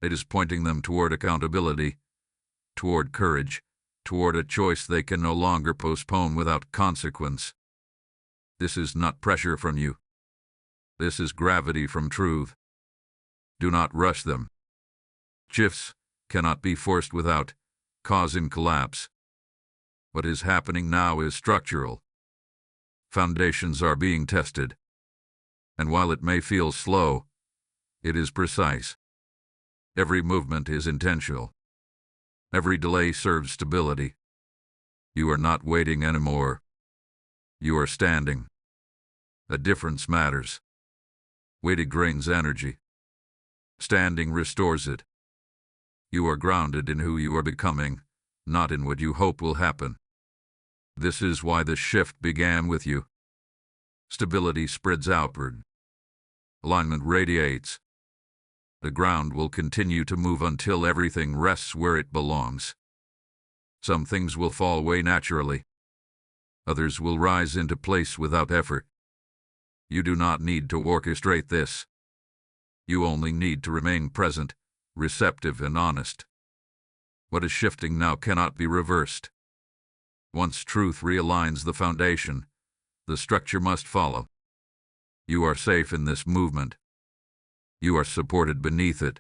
It is pointing them toward accountability, toward courage, toward a choice they can no longer postpone without consequence. This is not pressure from you. This is gravity from truth. Do not rush them. Shifts cannot be forced without causing collapse. What is happening now is structural. Foundations are being tested. And while it may feel slow, it is precise. Every movement is intentional. Every delay serves stability. You are not waiting anymore. You are standing. A difference matters. Waiting drains energy. Standing restores it. You are grounded in who you are becoming, not in what you hope will happen. This is why the shift began with you. Stability spreads outward. Alignment radiates. The ground will continue to move until everything rests where it belongs. Some things will fall away naturally. Others will rise into place without effort. You do not need to orchestrate this. You only need to remain present, receptive, and honest. What is shifting now cannot be reversed. Once truth realigns the foundation, the structure must follow. You are safe in this movement. You are supported beneath it.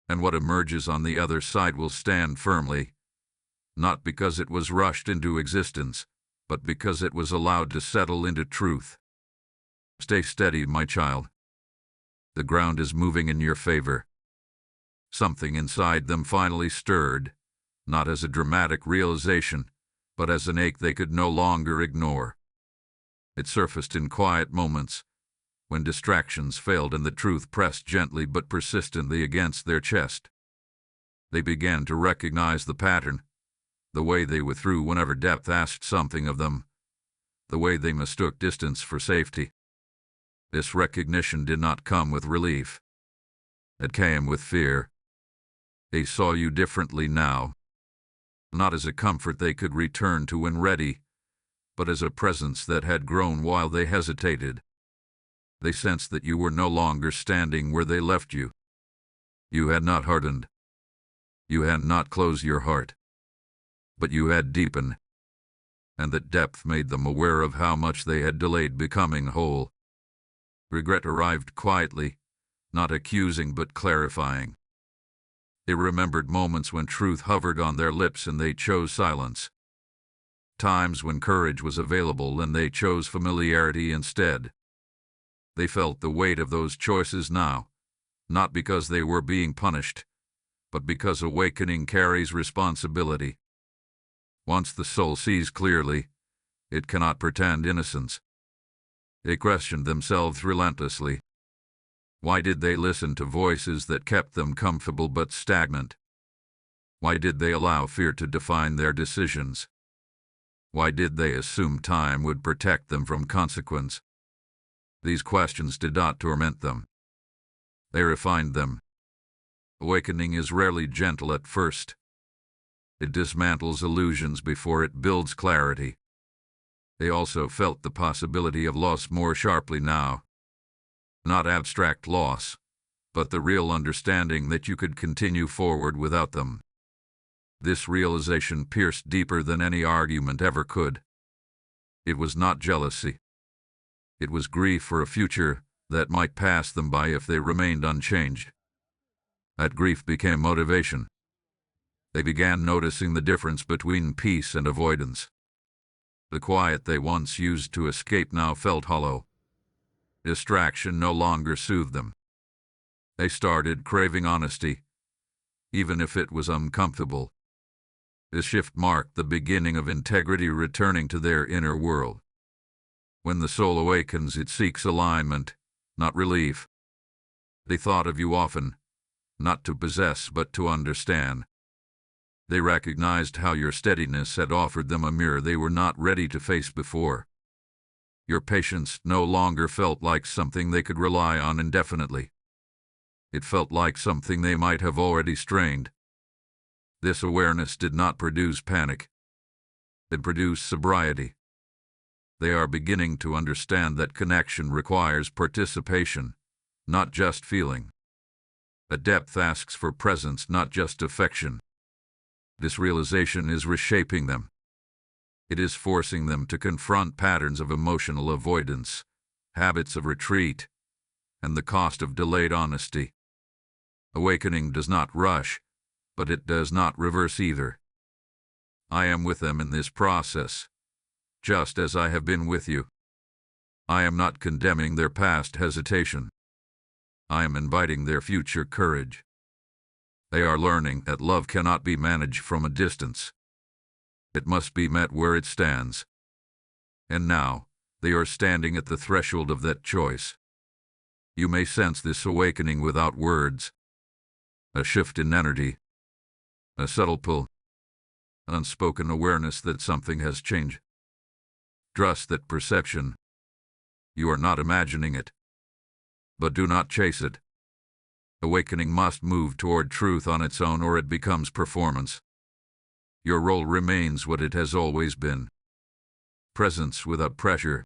And what emerges on the other side will stand firmly, not because it was rushed into existence, but because it was allowed to settle into truth. Stay steady, my child. The ground is moving in your favor. Something inside them finally stirred, not as a dramatic realization, but as an ache they could no longer ignore. It surfaced in quiet moments, when distractions failed and the truth pressed gently but persistently against their chest. They began to recognize the pattern, the way they withdrew whenever depth asked something of them, the way they mistook distance for safety. This recognition did not come with relief. It came with fear. They saw you differently now, not as a comfort they could return to when ready, but as a presence that had grown while they hesitated. They sensed that you were no longer standing where they left you. You had not hardened. You had not closed your heart. But you had deepened. And that depth made them aware of how much they had delayed becoming whole. Regret arrived quietly, not accusing but clarifying. They remembered moments when truth hovered on their lips and they chose silence. Times when courage was available and they chose familiarity instead. They felt the weight of those choices now, not because they were being punished, but because awakening carries responsibility. Once the soul sees clearly, it cannot pretend innocence. They questioned themselves relentlessly. Why did they listen to voices that kept them comfortable but stagnant? Why did they allow fear to define their decisions? Why did they assume time would protect them from consequence? These questions did not torment them. They refined them. Awakening is rarely gentle at first. It dismantles illusions before it builds clarity. They also felt the possibility of loss more sharply now. Not abstract loss, but the real understanding that you could continue forward without them. This realization pierced deeper than any argument ever could. It was not jealousy. It was grief for a future that might pass them by if they remained unchanged. That grief became motivation. They began noticing the difference between peace and avoidance. The quiet they once used to escape now felt hollow. Distraction no longer soothed them. They started craving honesty, even if it was uncomfortable. This shift marked the beginning of integrity returning to their inner world. When the soul awakens, it seeks alignment, not relief. They thought of you often, not to possess but to understand. They recognized how your steadiness had offered them a mirror they were not ready to face before. Your patience no longer felt like something they could rely on indefinitely. It felt like something they might have already strained. This awareness did not produce panic. It produced sobriety. They are beginning to understand that connection requires participation, not just feeling. That depth asks for presence, not just affection. This realization is reshaping them. It is forcing them to confront patterns of emotional avoidance, habits of retreat, and the cost of delayed honesty. Awakening does not rush, but it does not reverse either. I am with them in this process, just as I have been with you. I am not condemning their past hesitation. I am inviting their future courage. They are learning that love cannot be managed from a distance. It must be met where it stands. And now, they are standing at the threshold of that choice. You may sense this awakening without words. A shift in energy. A subtle pull. An unspoken awareness that something has changed. Trust that perception. You are not imagining it. But do not chase it. Awakening must move toward truth on its own, or it becomes performance. Your role remains what it has always been. Presence without pressure.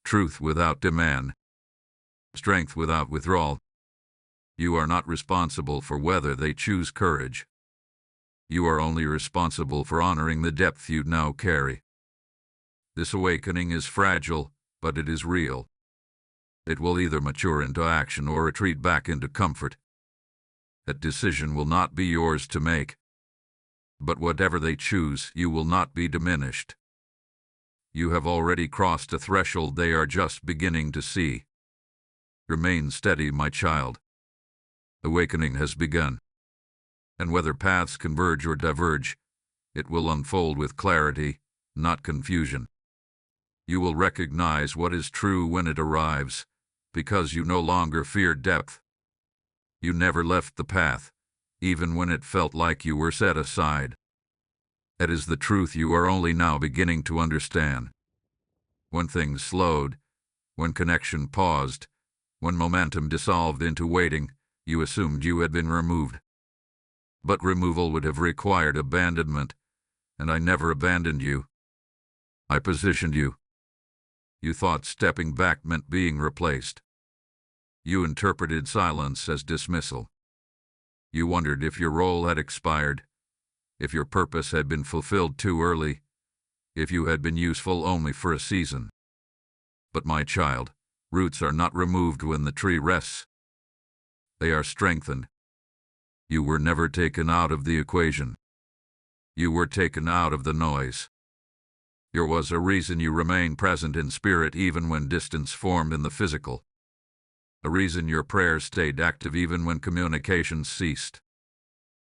Truth without demand. Strength without withdrawal. You are not responsible for whether they choose courage. You are only responsible for honoring the depth you now carry. This awakening is fragile, but it is real. It will either mature into action or retreat back into comfort. That decision will not be yours to make. But whatever they choose, you will not be diminished. You have already crossed a threshold they are just beginning to see. Remain steady, my child. Awakening has begun. And whether paths converge or diverge, it will unfold with clarity, not confusion. You will recognize what is true when it arrives, because you no longer fear depth. You never left the path, even when it felt like you were set aside. That is the truth you are only now beginning to understand. When things slowed, when connection paused, when momentum dissolved into waiting, you assumed you had been removed. But removal would have required abandonment, and I never abandoned you. I positioned you. You thought stepping back meant being replaced. You interpreted silence as dismissal. You wondered if your role had expired, if your purpose had been fulfilled too early, if you had been useful only for a season. But my child, roots are not removed when the tree rests. They are strengthened. You were never taken out of the equation. You were taken out of the noise. There was a reason you remained present in spirit even when distance formed in the physical. A reason your prayers stayed active even when communication ceased.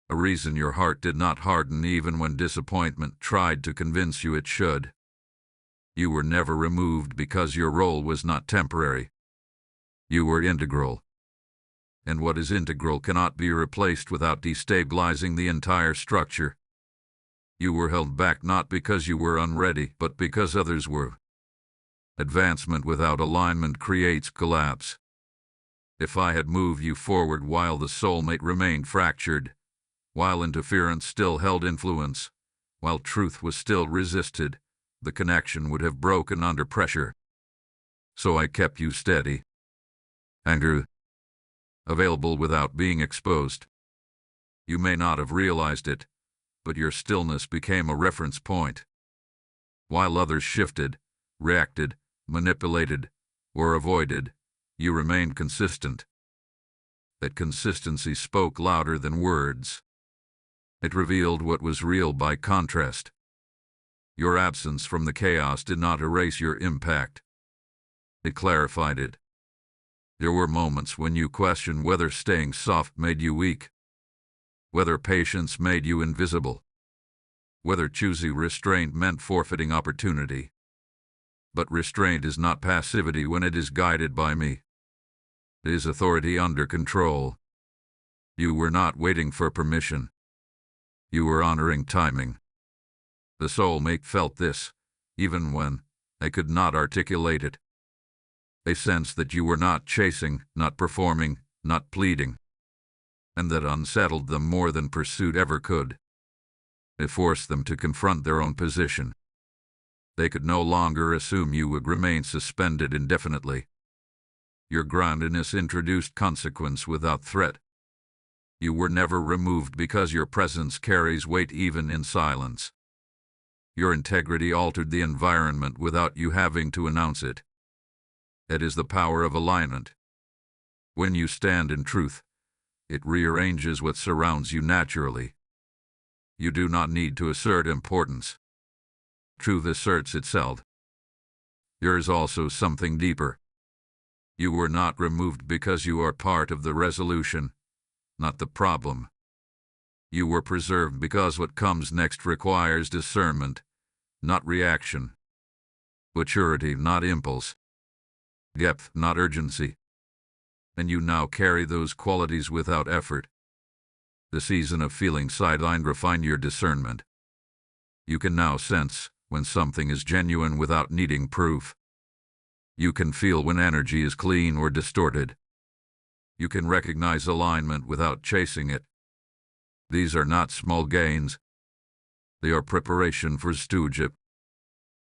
A reason your heart did not harden even when disappointment tried to convince you it should. You were never removed because your role was not temporary. You were integral. And what is integral cannot be replaced without destabilizing the entire structure. You were held back not because you were unready, but because others were. Advancement without alignment creates collapse. If I had moved you forward while the soulmate remained fractured, while interference still held influence, while truth was still resisted, the connection would have broken under pressure. So I kept you steady. Anger. Available without being exposed. You may not have realized it, but your stillness became a reference point. While others shifted, reacted, manipulated, or avoided, you remained consistent. That consistency spoke louder than words. It revealed what was real by contrast. Your absence from the chaos did not erase your impact. It clarified it. There were moments when you questioned whether staying soft made you weak, whether patience made you invisible, whether choosing restraint meant forfeiting opportunity. But restraint is not passivity when it is guided by me. It is authority under control. You were not waiting for permission. You were honoring timing. The soulmate felt this, even when they could not articulate it. They sensed that you were not chasing, not performing, not pleading, and that unsettled them more than pursuit ever could. It forced them to confront their own position. They could no longer assume you would remain suspended indefinitely. Your groundedness introduced consequence without threat. You were never removed because your presence carries weight even in silence. Your integrity altered the environment without you having to announce it. It is the power of alignment. When you stand in truth, it rearranges what surrounds you naturally. You do not need to assert importance. Truth asserts itself. There is also something deeper. You were not removed because you are part of the resolution, not the problem. You were preserved because what comes next requires discernment, not reaction. Maturity, not impulse. Depth, not urgency. And you now carry those qualities without effort. The season of feeling sidelined refined your discernment. You can now sense when something is genuine without needing proof. You can feel when energy is clean or distorted. You can recognize alignment without chasing it. These are not small gains. They are preparation for stewardship.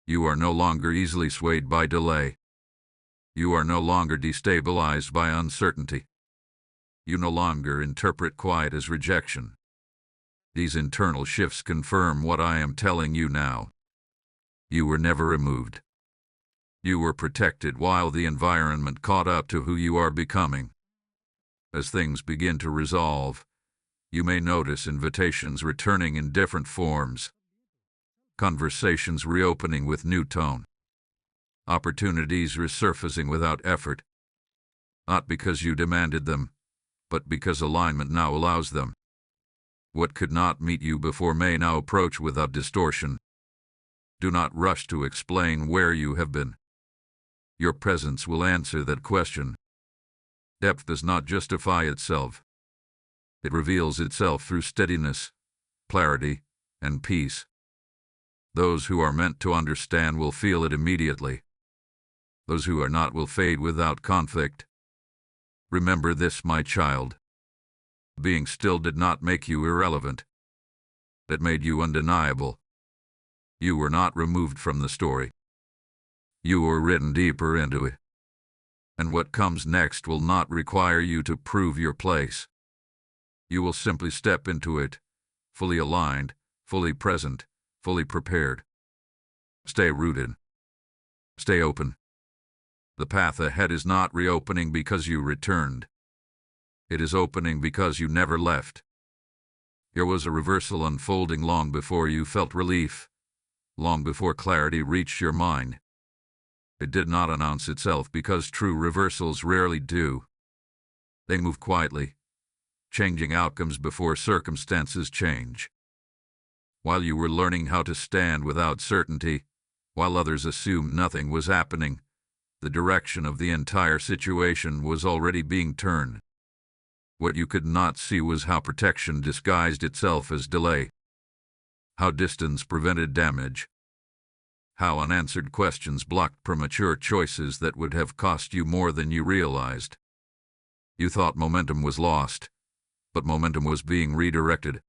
You are no longer easily swayed by delay. You are no longer destabilized by uncertainty. You no longer interpret quiet as rejection. These internal shifts confirm what I am telling you now. You were never removed. You were protected while the environment caught up to who you are becoming. As things begin to resolve, you may notice invitations returning in different forms, conversations reopening with new tone, opportunities resurfacing without effort, not because you demanded them, but because alignment now allows them. What could not meet you before may now approach without distortion. Do not rush to explain where you have been. Your presence will answer that question. Depth does not justify itself. It reveals itself through steadiness, clarity, and peace. Those who are meant to understand will feel it immediately. Those who are not will fade without conflict. Remember this, my child. Being still did not make you irrelevant. It made you undeniable. You were not removed from the story. You were written deeper into it. And what comes next will not require you to prove your place. You will simply step into it, fully aligned, fully present, fully prepared. Stay rooted. Stay open. The path ahead is not reopening because you returned. It is opening because you never left. There was a reversal unfolding long before you felt relief, long before clarity reached your mind. It did not announce itself because true reversals rarely do. They move quietly, changing outcomes before circumstances change. While you were learning how to stand without certainty, while others assumed nothing was happening, the direction of the entire situation was already being turned. What you could not see was how protection disguised itself as delay, how distance prevented damage, how unanswered questions blocked premature choices that would have cost you more than you realized. You thought momentum was lost, but momentum was being redirected.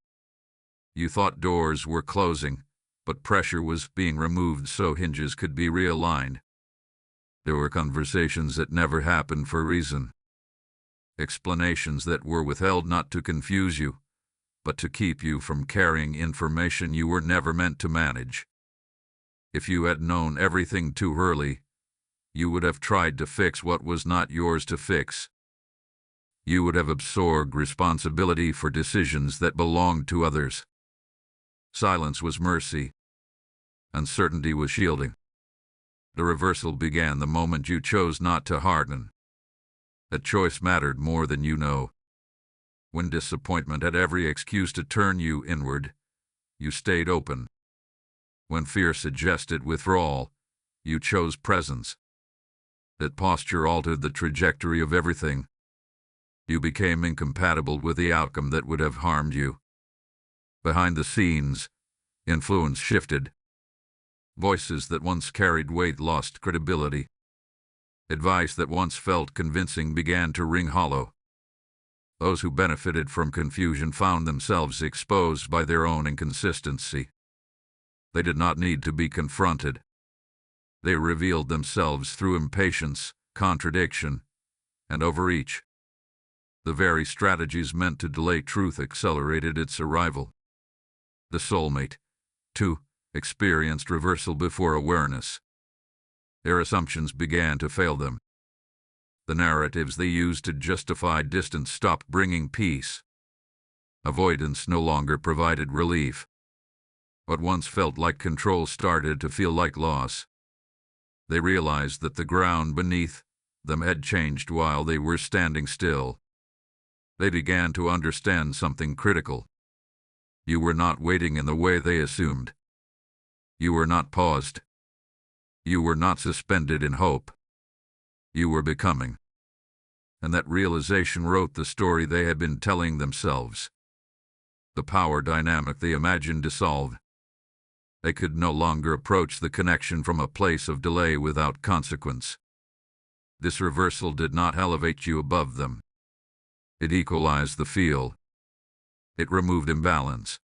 You thought doors were closing, but pressure was being removed so hinges could be realigned. There were conversations that never happened for a reason. Explanations that were withheld not to confuse you, but to keep you from carrying information you were never meant to manage. If you had known everything too early, you would have tried to fix what was not yours to fix. You would have absorbed responsibility for decisions that belonged to others. Silence was mercy. Uncertainty was shielding. The reversal began the moment you chose not to harden. That choice mattered more than you know. When disappointment had every excuse to turn you inward, you stayed open. When fear suggested withdrawal, you chose presence. That posture altered the trajectory of everything. You became incompatible with the outcome that would have harmed you. Behind the scenes, influence shifted. Voices that once carried weight lost credibility. Advice that once felt convincing began to ring hollow. Those who benefited from confusion found themselves exposed by their own inconsistency. They did not need to be confronted. They revealed themselves through impatience, contradiction, and overreach. The very strategies meant to delay truth accelerated its arrival. The soulmate, too, experienced reversal before awareness. Their assumptions began to fail them. The narratives they used to justify distance stopped bringing peace. Avoidance no longer provided relief. What once felt like control started to feel like loss. They realized that the ground beneath them had changed while they were standing still. They began to understand something critical. You were not waiting in the way they assumed. You were not paused. You were not suspended in hope. You were becoming. And that realization wrote the story they had been telling themselves. The power dynamic they imagined dissolved. They could no longer approach the connection from a place of delay without consequence. This reversal did not elevate you above them. It equalized the field. It removed imbalance.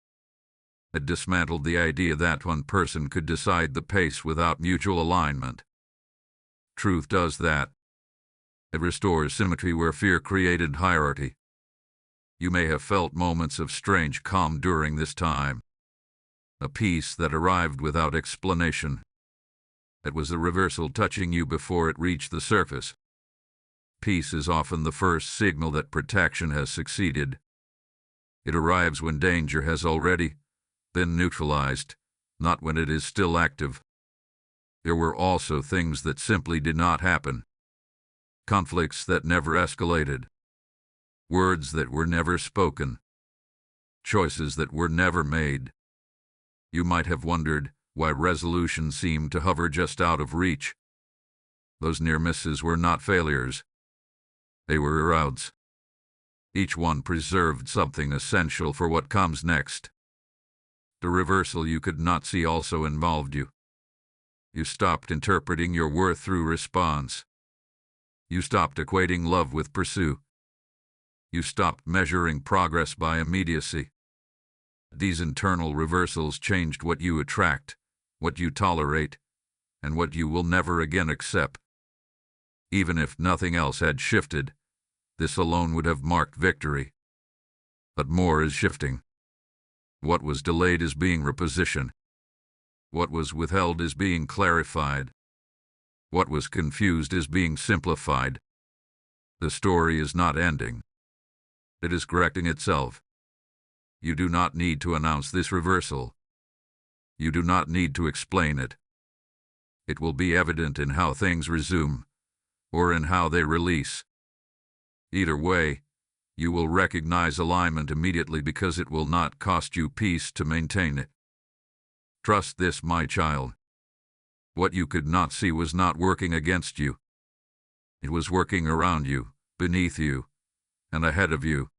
It dismantled the idea that one person could decide the pace without mutual alignment. Truth does that. It restores symmetry where fear created hierarchy. You may have felt moments of strange calm during this time. A peace that arrived without explanation. It was the reversal touching you before it reached the surface. Peace is often the first signal that protection has succeeded. It arrives when danger has already been neutralized, not when it is still active. There were also things that simply did not happen. Conflicts that never escalated. Words that were never spoken. Choices that were never made. You might have wondered why resolution seemed to hover just out of reach. Those near misses were not failures. They were routes. Each one preserved something essential for what comes next. The reversal you could not see also involved you. You stopped interpreting your worth through response. You stopped equating love with pursuit. You stopped measuring progress by immediacy. These internal reversals changed what you attract, what you tolerate, and what you will never again accept. Even if nothing else had shifted, this alone would have marked victory. But more is shifting. What was delayed is being repositioned. What was withheld is being clarified. What was confused is being simplified. The story is not ending. It is correcting itself. You do not need to announce this reversal. You do not need to explain it. It will be evident in how things resume, or in how they release. Either way, you will recognize alignment immediately because it will not cost you peace to maintain it. Trust this, my child. What you could not see was not working against you. It was working around you, beneath you, and ahead of you.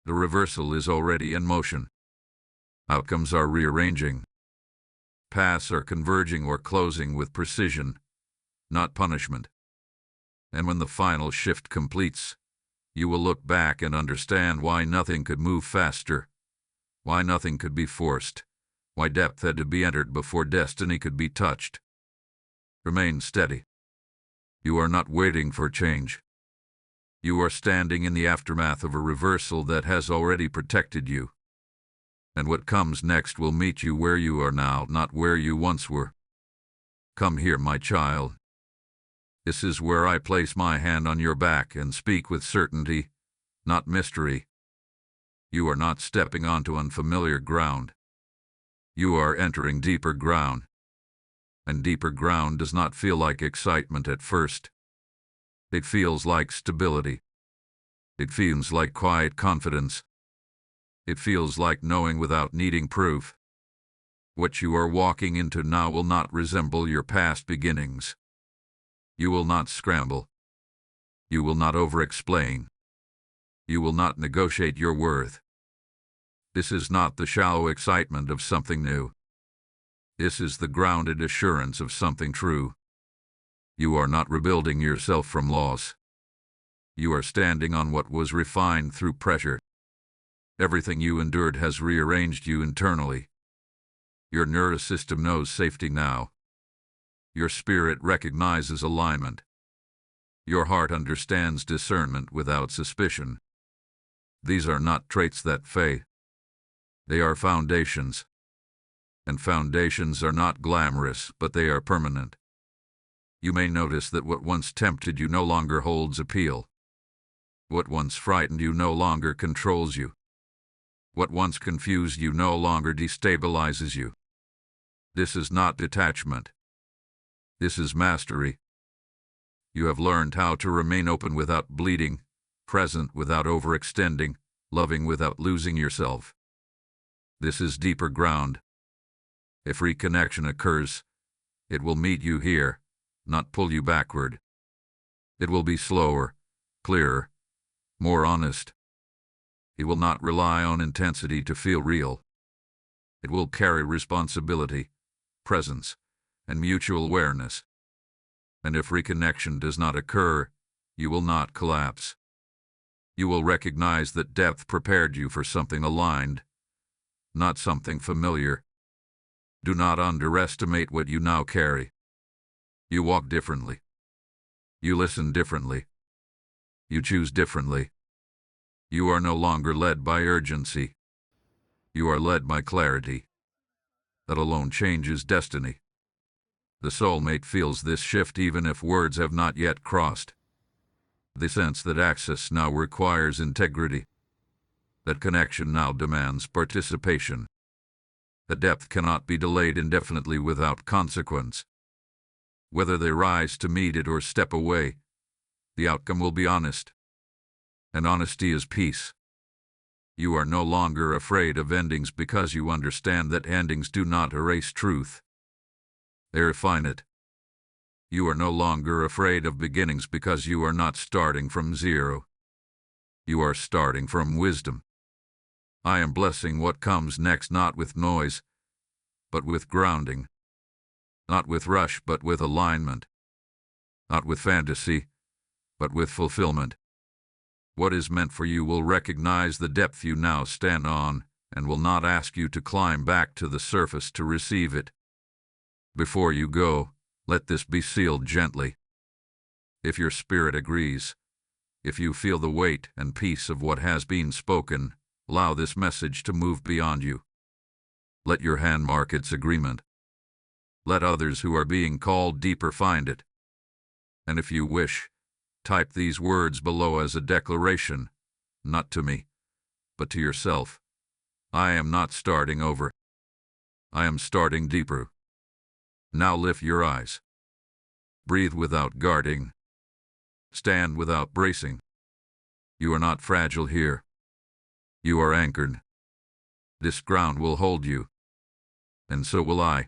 The reversal is already in motion. Outcomes are rearranging. Paths are converging or closing with precision, not punishment. And when the final shift completes, you will look back and understand why nothing could move faster, why nothing could be forced, why depth had to be entered before destiny could be touched. Remain steady. You are not waiting for change. You are standing in the aftermath of a reversal that has already protected you. And what comes next will meet you where you are now, not where you once were. Come here, my child. This is where I place my hand on your back and speak with certainty, not mystery. You are not stepping onto unfamiliar ground. You are entering deeper ground. And deeper ground does not feel like excitement at first. It feels like stability. It feels like quiet confidence. It feels like knowing without needing proof. What you are walking into now will not resemble your past beginnings. You will not scramble. You will not over-explain. You will not negotiate your worth. This is not the shallow excitement of something new. This is the grounded assurance of something true. You are not rebuilding yourself from loss. You are standing on what was refined through pressure. Everything you endured has rearranged you internally. Your nervous system knows safety now. Your spirit recognizes alignment. Your heart understands discernment without suspicion. These are not traits that fade. They are foundations. And foundations are not glamorous, but they are permanent. You may notice that what once tempted you no longer holds appeal. What once frightened you no longer controls you. What once confused you no longer destabilizes you. This is not detachment. This is mastery. You have learned how to remain open without bleeding, present without overextending, loving without losing yourself. This is deeper ground. If reconnection occurs, it will meet you here, not pull you backward. It will be slower, clearer, more honest. It will not rely on intensity to feel real. It will carry responsibility, presence, and mutual awareness. And if reconnection does not occur, you will not collapse. You will recognize that depth prepared you for something aligned, not something familiar. Do not underestimate what you now carry. You walk differently. You listen differently. You choose differently. You are no longer led by urgency. You are led by clarity. That alone changes destiny. The soulmate feels this shift even if words have not yet crossed. They sense that access now requires integrity. That connection now demands participation. The depth cannot be delayed indefinitely without consequence. Whether they rise to meet it or step away, the outcome will be honest. And honesty is peace. You are no longer afraid of endings because you understand that endings do not erase truth. They refine it. You are no longer afraid of beginnings because you are not starting from zero. You are starting from wisdom. I am blessing what comes next not with noise, but with grounding. Not with rush, but with alignment. Not with fantasy, but with fulfillment. What is meant for you will recognize the depth you now stand on and will not ask you to climb back to the surface to receive it. Before you go, let this be sealed gently. If your spirit agrees, if you feel the weight and peace of what has been spoken, allow this message to move beyond you. Let your hand mark its agreement. Let others who are being called deeper find it. And if you wish, type these words below as a declaration, not to me, but to yourself. I am not starting over. I am starting deeper. Now lift your eyes. Breathe without guarding. Stand without bracing. You are not fragile here. You are anchored. This ground will hold you. And so will I.